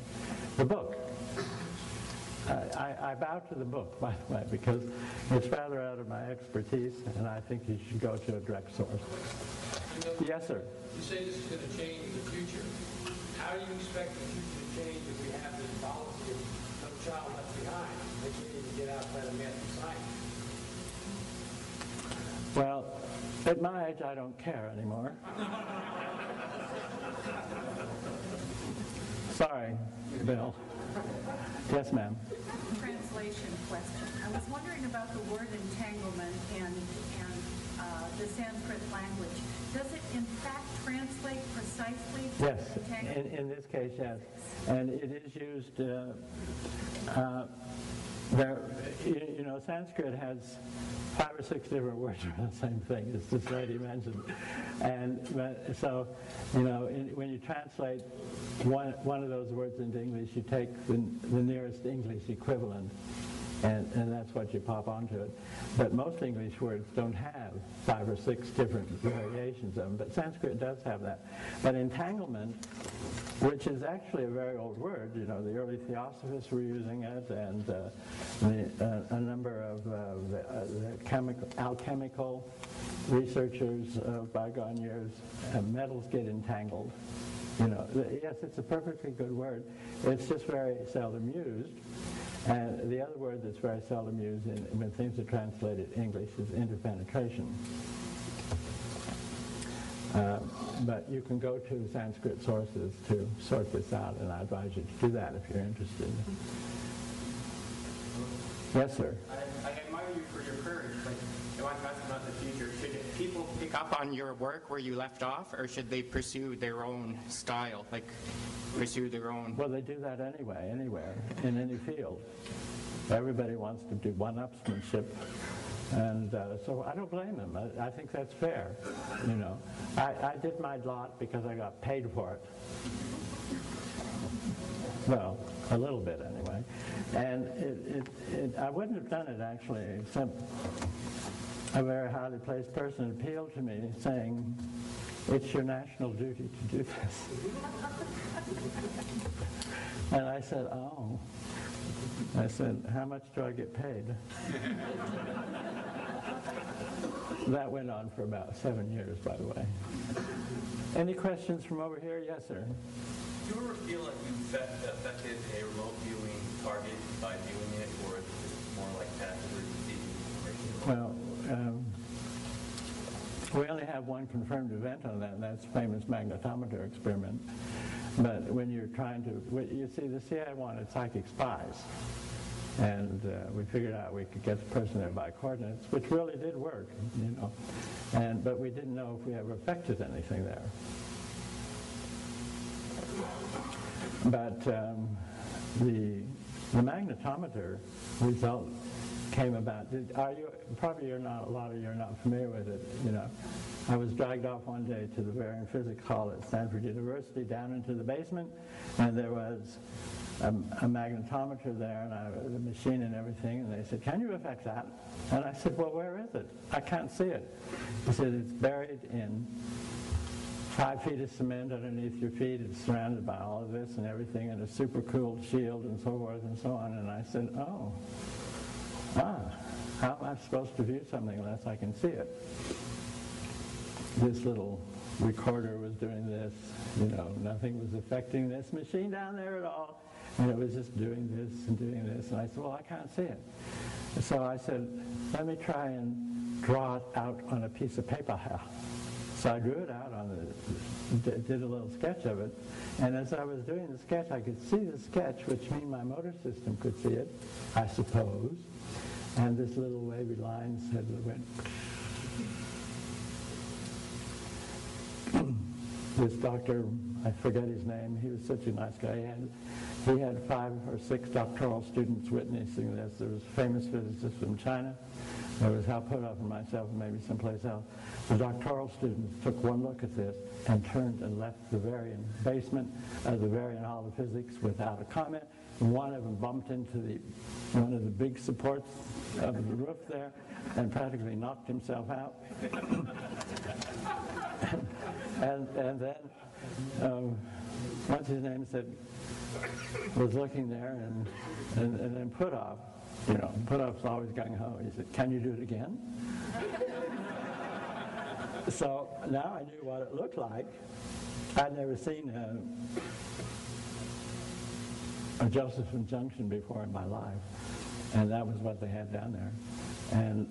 The book. I bow to the book, by the way, because it's rather out of my expertise, and I think you should go to a direct source. Yes, sir.
You say this is going to change in the future. How do you expect the future to change if we have this policy of no child left behind? They can't even get outside of math and science.
Well, at my age, I don't care anymore. Sorry, Bill. Yes, ma'am.
Translation question. I was wondering about the word entanglement and the Sanskrit language. Does it in fact translate precisely to
Yes,
entanglement?
in this case, yes. And it is used, Sanskrit has 5 or 6 different words for the same thing, as this lady mentioned. And so, when you translate one of those words into English, you take the nearest English equivalent, and that's what you pop onto it. But most English words don't have 5 or 6 different variations of them, but Sanskrit does have that. But entanglement, which is actually a very old word, the early theosophists were using it, and a number of alchemical researchers of bygone years, metals get entangled. Yes, it's a perfectly good word. It's just very seldom used. And the other word that's very seldom used when things are translated English is interpenetration. But you can go to Sanskrit sources to sort this out, and I advise you to do that if you're interested. Yes, sir.
I admire you for your courage, but I want to ask about the future. Should people pick up on your work where you left off, or should they pursue their own style, like pursue their own?
Well, they do that anyway, anywhere, in any field. Everybody wants to do one-upsmanship. And so I don't blame them. I think that's fair, you know. I did my lot because I got paid for it. Well, a little bit anyway. And I wouldn't have done it actually, except a very highly placed person appealed to me saying, it's your national duty to do this. And I said, oh. I said, how much do I get paid? That went on for about 7 years, by the way. Any questions from over here? Yes, sir.
Do you ever feel like you affected a remote viewing target by viewing it, or is it just more like passively receiving information?
Well, we only have one confirmed event on that, and that's the famous magnetometer experiment. But when you're trying to, you see, the CIA wanted psychic spies. And we figured out we could get the person there by coordinates, which really did work, you know. But we didn't know if we ever affected anything there. But the magnetometer result came about. Probably a lot of you are not familiar with it, you know. I was dragged off one day to the Bavarian Physics Hall at Stanford University down into the basement, and there was a magnetometer there, and the machine and everything, and they said, can you affect that? And I said, well, where is it? I can't see it. He said, it's buried in 5 feet of cement underneath your feet. It's surrounded by all of this and everything, and a super cooled shield and so forth and so on. And I said, how am I supposed to view something unless I can see it? This little recorder was doing this, you know, nothing was affecting this machine down there at all. And it was just doing this and doing this. And I said, well, I can't see it. So I said, let me try and draw it out on a piece of paper. So I drew it out did a little sketch of it. And as I was doing the sketch, I could see the sketch, which means my motor system could see it, I suppose. And this little wavy line went. This doctor, I forget his name, he was such a nice guy. He had 5 or 6 doctoral students witnessing this. There was a famous physicist from China. There was Hal Puthoff and myself and maybe someplace else. The doctoral students took one look at this and turned and left the Bavarian basement of the Bavarian Hall of Physics without a comment. And one of them bumped into one of the big supports of the roof there and practically knocked himself out. And then, what's his name was looking there, and then Puthoff, you know, Puthoff's always gung-ho. He said, can you do it again? So now I knew what it looked like. I'd never seen a Josephson Junction before in my life, and that was what they had down there. And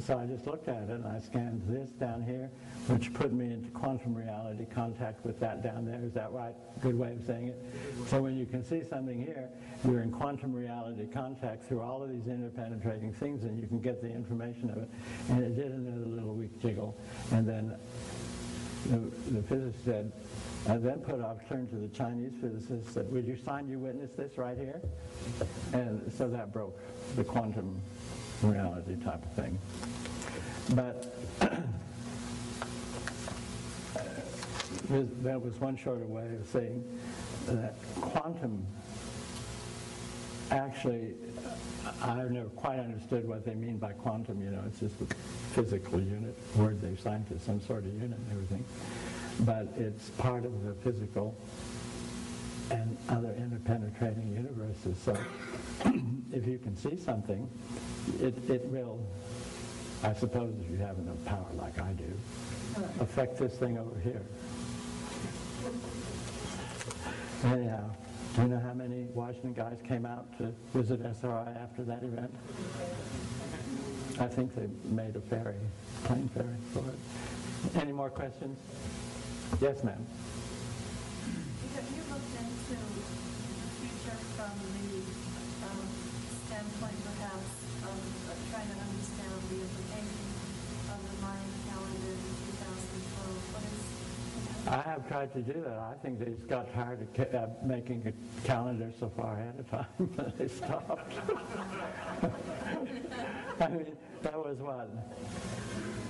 so I just looked at it, and I scanned this down here, which put me into quantum reality contact with that down there. Is that right? Good way of saying it? So when you can see something here, you're in quantum reality contact through all of these interpenetrating things, and you can get the information of it. And it did another little weak jiggle. And then the physicist said, then Puthoff turned to the Chinese physicist and said, would you sign you witness this right here? And so that broke the quantum reality type of thing. But that was one shorter way of saying that quantum, actually, I've never quite understood what they mean by quantum. You know, it's just a physical unit, word they've signed to some sort of unit and everything. But it's part of the physical and other interpenetrating universes. So if you can see something, it will, I suppose if you have enough power like I do, affect this thing over here. Anyhow, do you know how many Washington guys came out to visit SRI after that event? I think they made a plane ferry for it. Any more questions? Yes, ma'am.
Have you looked into the future from the standpoint perhaps of trying to understand the implications of the Mayan calendar in 2012? What is
I have tried to do that. I think they just got tired of making a calendar so far ahead of time that they stopped. I mean, that was what,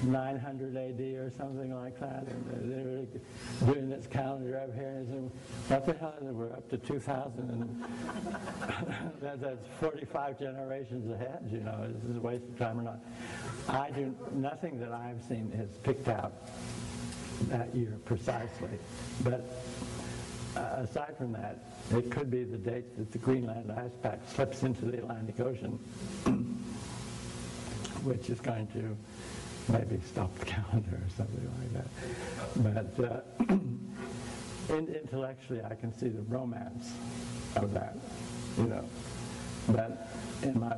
900 AD or something like that. And they were doing this calendar up here, and they said, what the hell? We're up to 2000, and that's 45 generations ahead. You know, is this a waste of time or not? Nothing that I've seen has picked out that year precisely. But aside from that, it could be the date that the Greenland ice pack slips into the Atlantic Ocean, which is going to maybe stop the calendar or something like that. But intellectually, I can see the romance of that, you know. But in my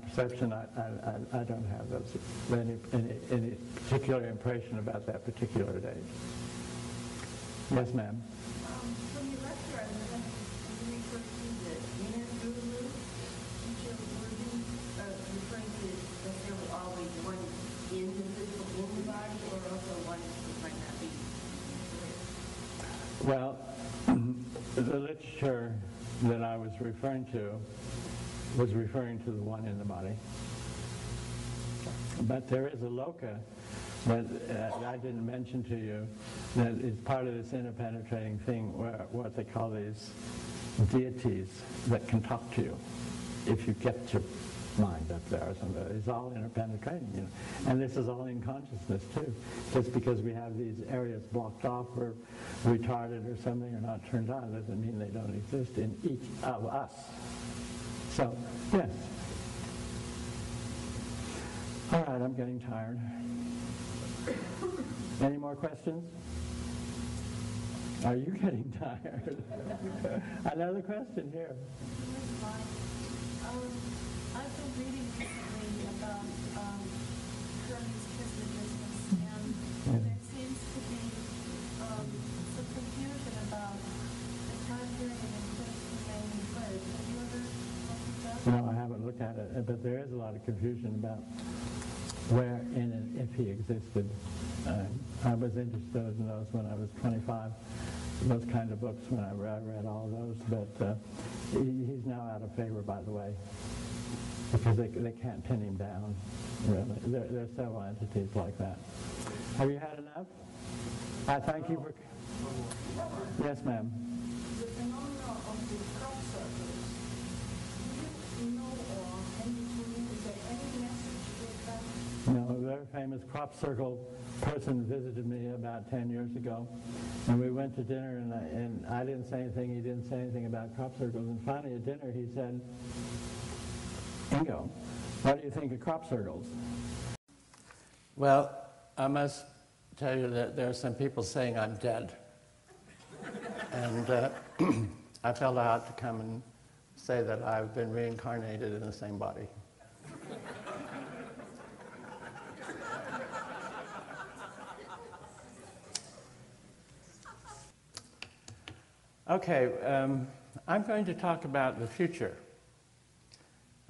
perception, I don't have any particular impression about that particular date. Yes, ma'am.
From your lecture, I was referring to the inner guru, which are referring to necessarily always one individual in the body, or also one that might not be.
Well, the literature that I was referring to was referring to the one in the body. But there is a loka that I didn't mention to you that is part of this interpenetrating thing, where what they call these deities that can talk to you if you get your mind up there or something. It's all interpenetrating, you know. And this is all in consciousness too. Just because we have these areas blocked off or retarded or something or not turned on doesn't mean they don't exist in each of us. So, yes. All right, I'm getting tired. Any more questions? Are you getting tired? Another question here.
I've been reading recently about Hermes Trismegistus, and there seems to be some confusion about the time period in which he mainly lived. Have you ever looked at that?
No, I haven't looked at it, but there is a lot of confusion about where in and if he existed. I was interested in those when I was 25, those kind of books when I read all those, but he's now out of favor, by the way, because they can't pin him down, really. There are several entities like that. Have you had enough? I thank you for... Yes, ma'am.
The phenomena of the crop circles, do you know or in between, is there any message with that?
No, a very famous crop circle person visited me about 10 years ago, and we went to dinner, and I didn't say anything, he didn't say anything about crop circles, and finally at dinner he said, Ingo, what do you think of crop circles? Well, I must tell you that there are some people saying I'm dead, and I felt I ought to come and say that I've been reincarnated in the same body. Okay, I'm going to talk about the future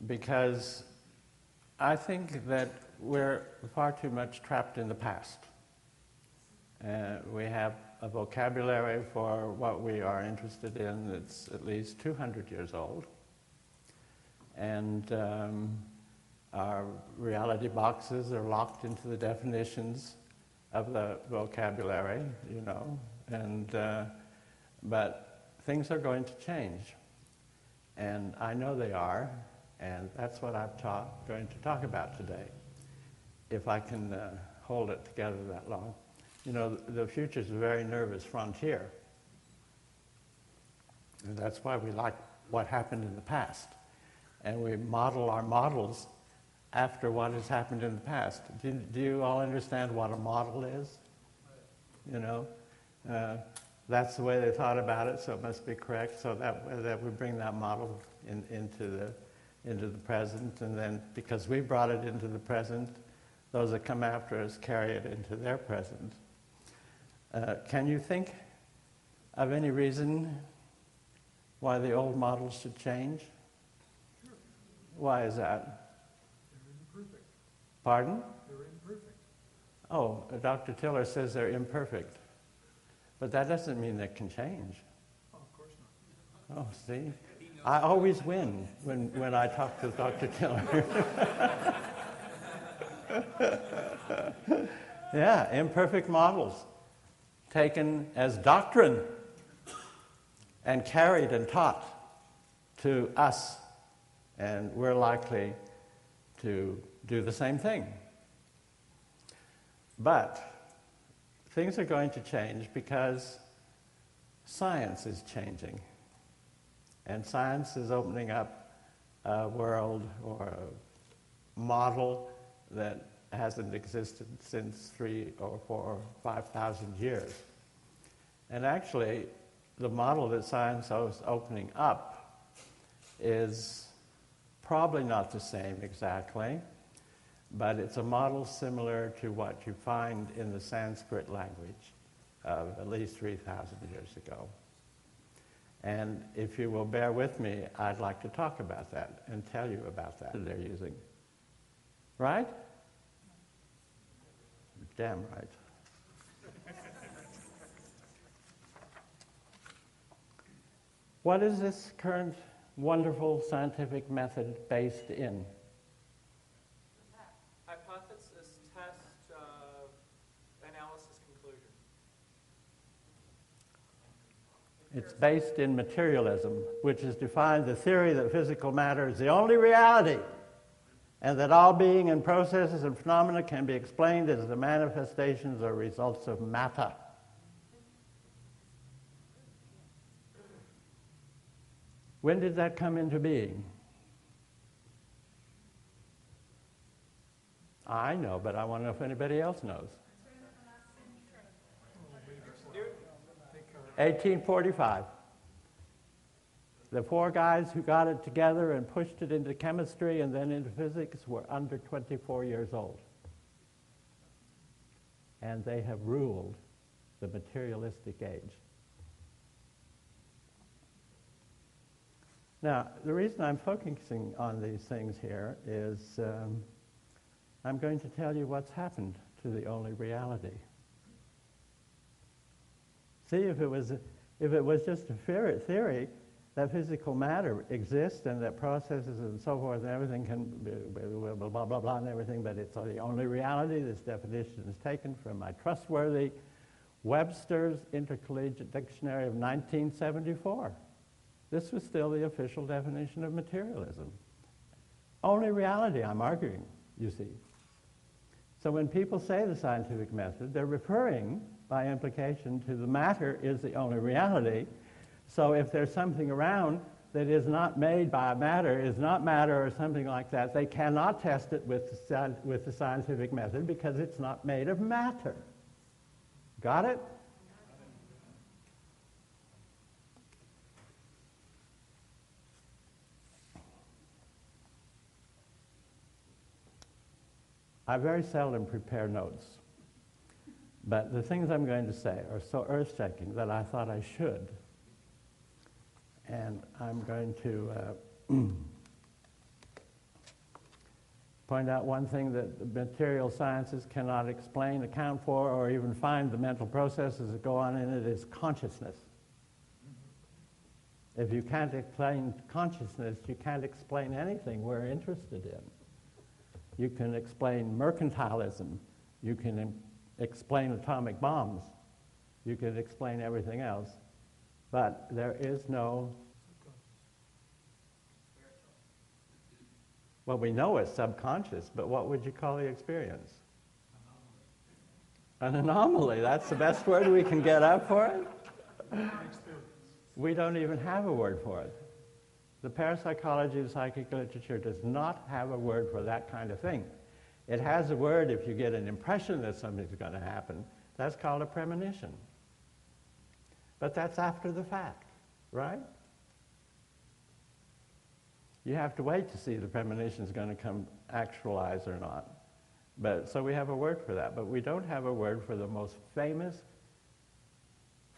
because I think that we're far too much trapped in the past. We have a vocabulary for what we are interested in that's at least 200 years old. And our reality boxes are locked into the definitions of the vocabulary, you know, and but things are going to change, and I know they are, and that's what I'm going to talk about today, if I can hold it together that long. You know, the future is a very nervous frontier, and that's why we like what happened in the past, and we model our models after what has happened in the past. Do you all understand what a model is? You know? That's the way they thought about it, so it must be correct. So that we bring that model into the present, and then because we brought it into the present, those that come after us carry it into their present. Can you think of any reason why the old models should change?
Sure.
Why is that?
They're imperfect.
Pardon?
They're imperfect.
Oh, Dr. Tiller says they're imperfect. But that doesn't mean they can change.
Oh, of course not.
Oh, see? I always win when I talk to Dr. Tiller. Yeah, imperfect models taken as doctrine and carried and taught to us, and we're likely to do the same thing. But things are going to change because science is changing. And science is opening up a world or a model that hasn't existed since 3,000 or 4,000 or 5,000 years. And actually, the model that science is opening up is probably not the same exactly, but it's a model similar to what you find in the Sanskrit language of at least 3,000 years ago. And if you will bear with me, I'd like to talk about that and tell you about that they're using. Right? Damn right. What is this current wonderful scientific method based in?
Hypothesis, test, analysis, conclusion.
It's based in materialism, which is defined the theory that physical matter is the only reality, and that all being and processes and phenomena can be explained as the manifestations or results of matter. When did that come into being? I know, but I want to know if anybody else knows. 1845. The four guys who got it together and pushed it into chemistry and then into physics were under 24 years old. And they have ruled the materialistic age. Now, the reason I'm focusing on these things here is I'm going to tell you what's happened to the only reality. See, if it was just a theory that physical matter exists and that processes and so forth and everything can be blah, blah, blah, blah, and everything, but it's the only reality. This definition is taken from my trustworthy Webster's Intercollegiate Dictionary of 1974. This was still the official definition of materialism. Only reality, I'm arguing, you see. So when people say the scientific method, they're referring, by implication, to the matter is the only reality. So if there's something around that is not made by matter, is not matter or something like that, they cannot test it with the scientific method because it's not made of matter. Got it? I very seldom prepare notes, but the things I'm going to say are so earth-shaking that I thought I should. And I'm going to point out one thing that the material sciences cannot explain, account for, or even find the mental processes that go on in it is consciousness. If you can't explain consciousness, you can't explain anything we're interested in. You can explain mercantilism. You can explain atomic bombs. You can explain everything else. But there is no... Well, we know it's subconscious, but what would you call the experience? An anomaly. That's the best word we can get up for it? We don't even have a word for it. The parapsychology of psychic literature does not have a word for that kind of thing. It has a word if you get an impression that something's going to happen. That's called a premonition. But that's after the fact, right? You have to wait to see if the premonition is going to come actualize or not. So we have a word for that, but we don't have a word for the most famous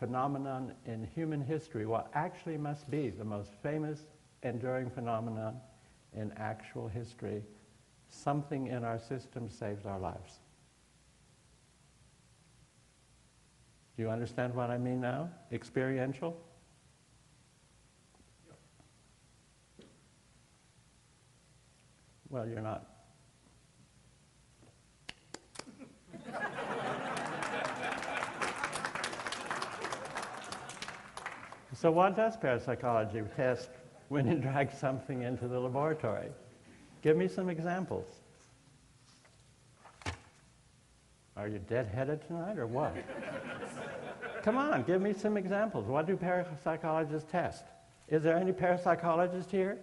phenomenon in human history, what actually must be the most famous enduring phenomenon in actual history, something in our system saves our lives. Do you understand what I mean now? Experiential? Well, you're not. So what does parapsychology test when you drag something into the laboratory? Give me some examples. Are you dead-headed tonight or what? Come on, give me some examples. What do parapsychologists test? Is there any parapsychologist here?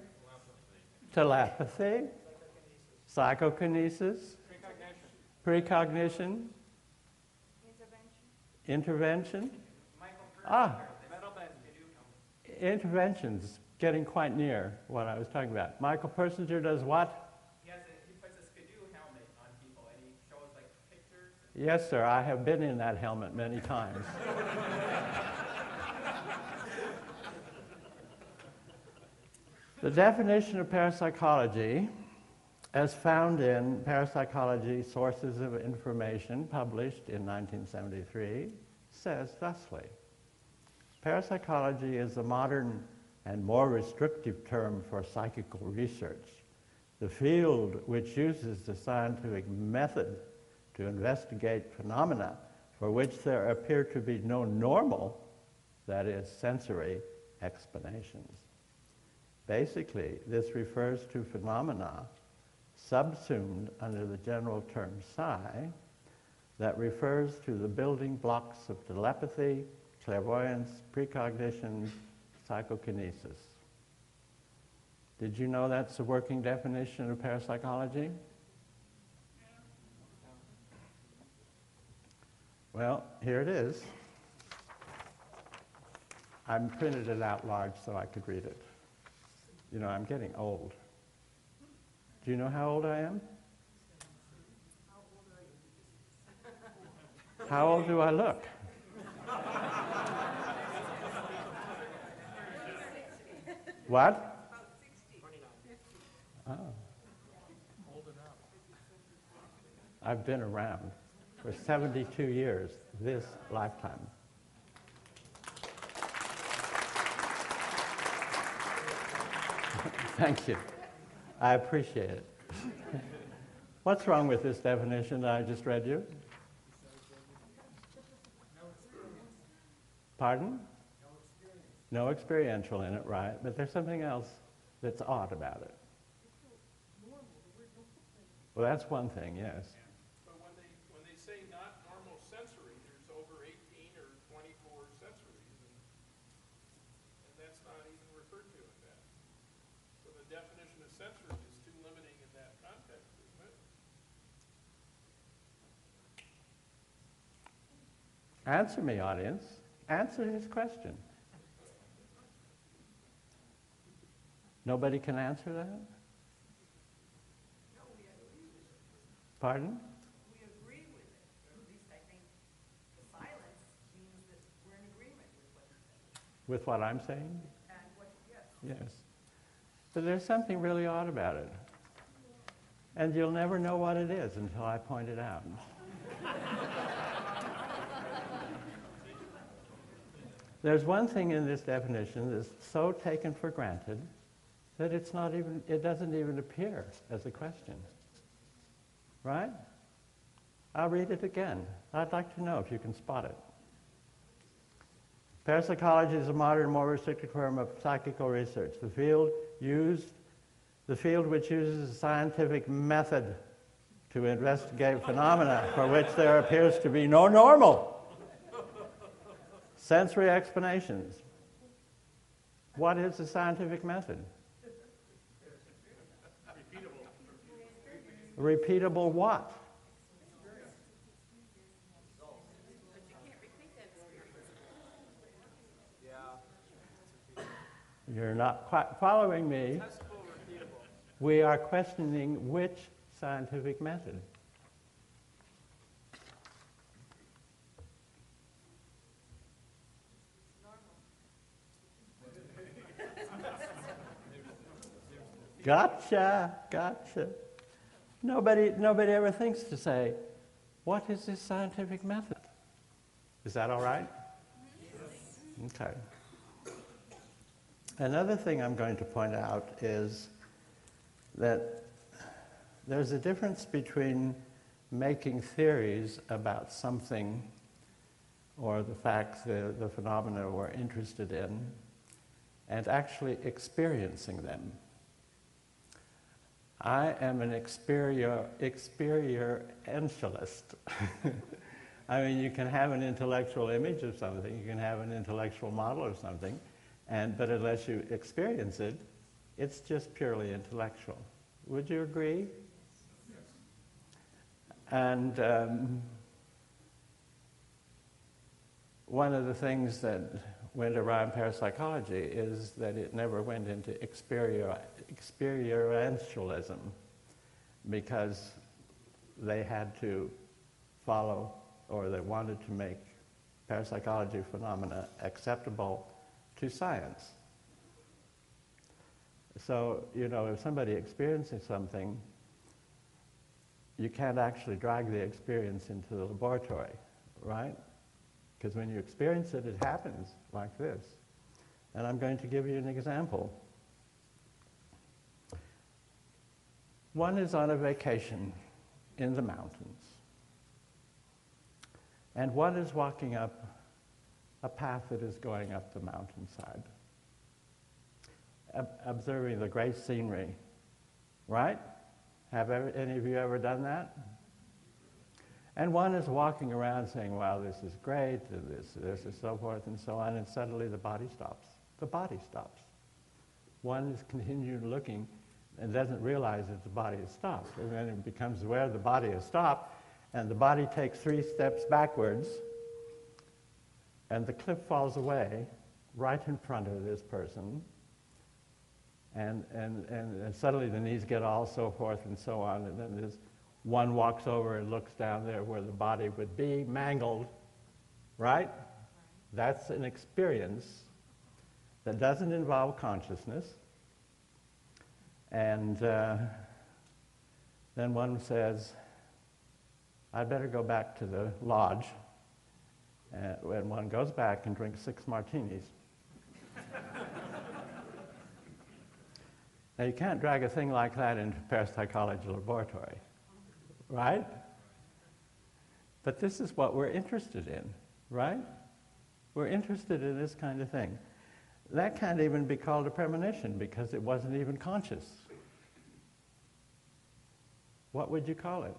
Telepathy. Psychokinesis. Precognition. Intervention. Intervention's getting quite near what I was talking about. Michael Persinger does what?
He puts a skidoo helmet on people and he shows like pictures.
Yes, sir. I have been in that helmet many times. The definition of parapsychology, as found in Parapsychology Sources of Information, published in 1973, says thusly: parapsychology is a modern and more restrictive term for psychical research, the field which uses the scientific method to investigate phenomena for which there appear to be no normal, that is, sensory, explanations. Basically, this refers to phenomena subsumed under the general term psi that refers to the building blocks of telepathy, clairvoyance, precognition, psychokinesis. Did you know that's the working definition of parapsychology? Well, here it is. I printed it out large so I could read it. You know, I'm getting old. Do you know how old I am? How old do I look? What? Oh. I've been around for 72 years, this lifetime. Thank you. I appreciate it. What's wrong with this definition that I just read you? Pardon? No experiential in it, right? But there's something else that's odd about it. Well, that's one thing, yes.
But when they say not normal sensory, there's over 18 or 24 sensories, and that's not even referred to in that. So the definition of sensory is too limiting in that context, isn't it?
Answer me, audience. Answer his question. Nobody can answer that?
No, we agree with it.
Pardon?
We agree with it. At least I think the silence means that we're in agreement with what you're saying.
With what I'm saying?
And what, yes.
Yes. But there's something really odd about it. And you'll never know what it is until I point it out. There's one thing in this definition that's so taken for granted that it doesn't even appear as a question. Right? I'll read it again. I'd like to know if you can spot it. Parapsychology is a modern, more restricted form of psychical research. The field which uses a scientific method to investigate phenomena for which there appears to be no normal sensory explanations. What is the scientific method? Repeatable what? You're not quite following me. We are questioning which scientific method. Gotcha, gotcha. Nobody ever thinks to say, what is this scientific method? Is that all right? Yes. Okay. Another thing I'm going to point out is that there's a difference between making theories about something or the facts, the phenomena we're interested in, and actually experiencing them. I am an experientialist. I mean, you can have an intellectual image of something, you can have an intellectual model of something, but unless you experience it, it's just purely intellectual. Would you agree? Yes. And one of the things that went around parapsychology is that it never went into experientialism because they had to follow, or they wanted to make parapsychology phenomena acceptable to science. So, if somebody experiences something, you can't actually drag the experience into the laboratory, right? Because when you experience it, it happens like this. And I'm going to give you an example. One is on a vacation in the mountains. And one is walking up a path that is going up the mountainside, observing the great scenery, right? Have any of you ever done that? And one is walking around saying, wow, this is great, and this is so forth and so on, and suddenly the body stops. The body stops. One is continuing looking and doesn't realize that the body has stopped. And then it becomes aware the body has stopped, and the body takes 3 steps backwards, and the cliff falls away right in front of this person, and suddenly the knees get all so forth and so on, and then there's one walks over and looks down there where the body would be, mangled, right? That's an experience that doesn't involve consciousness. And then one says, I'd better go back to the lodge. When one goes back and drinks 6 martinis. Now, you can't drag a thing like that into parapsychology laboratory. Right? But this is what we're interested in, right? We're interested in this kind of thing. That can't even be called a premonition because it wasn't even conscious. What would you call it?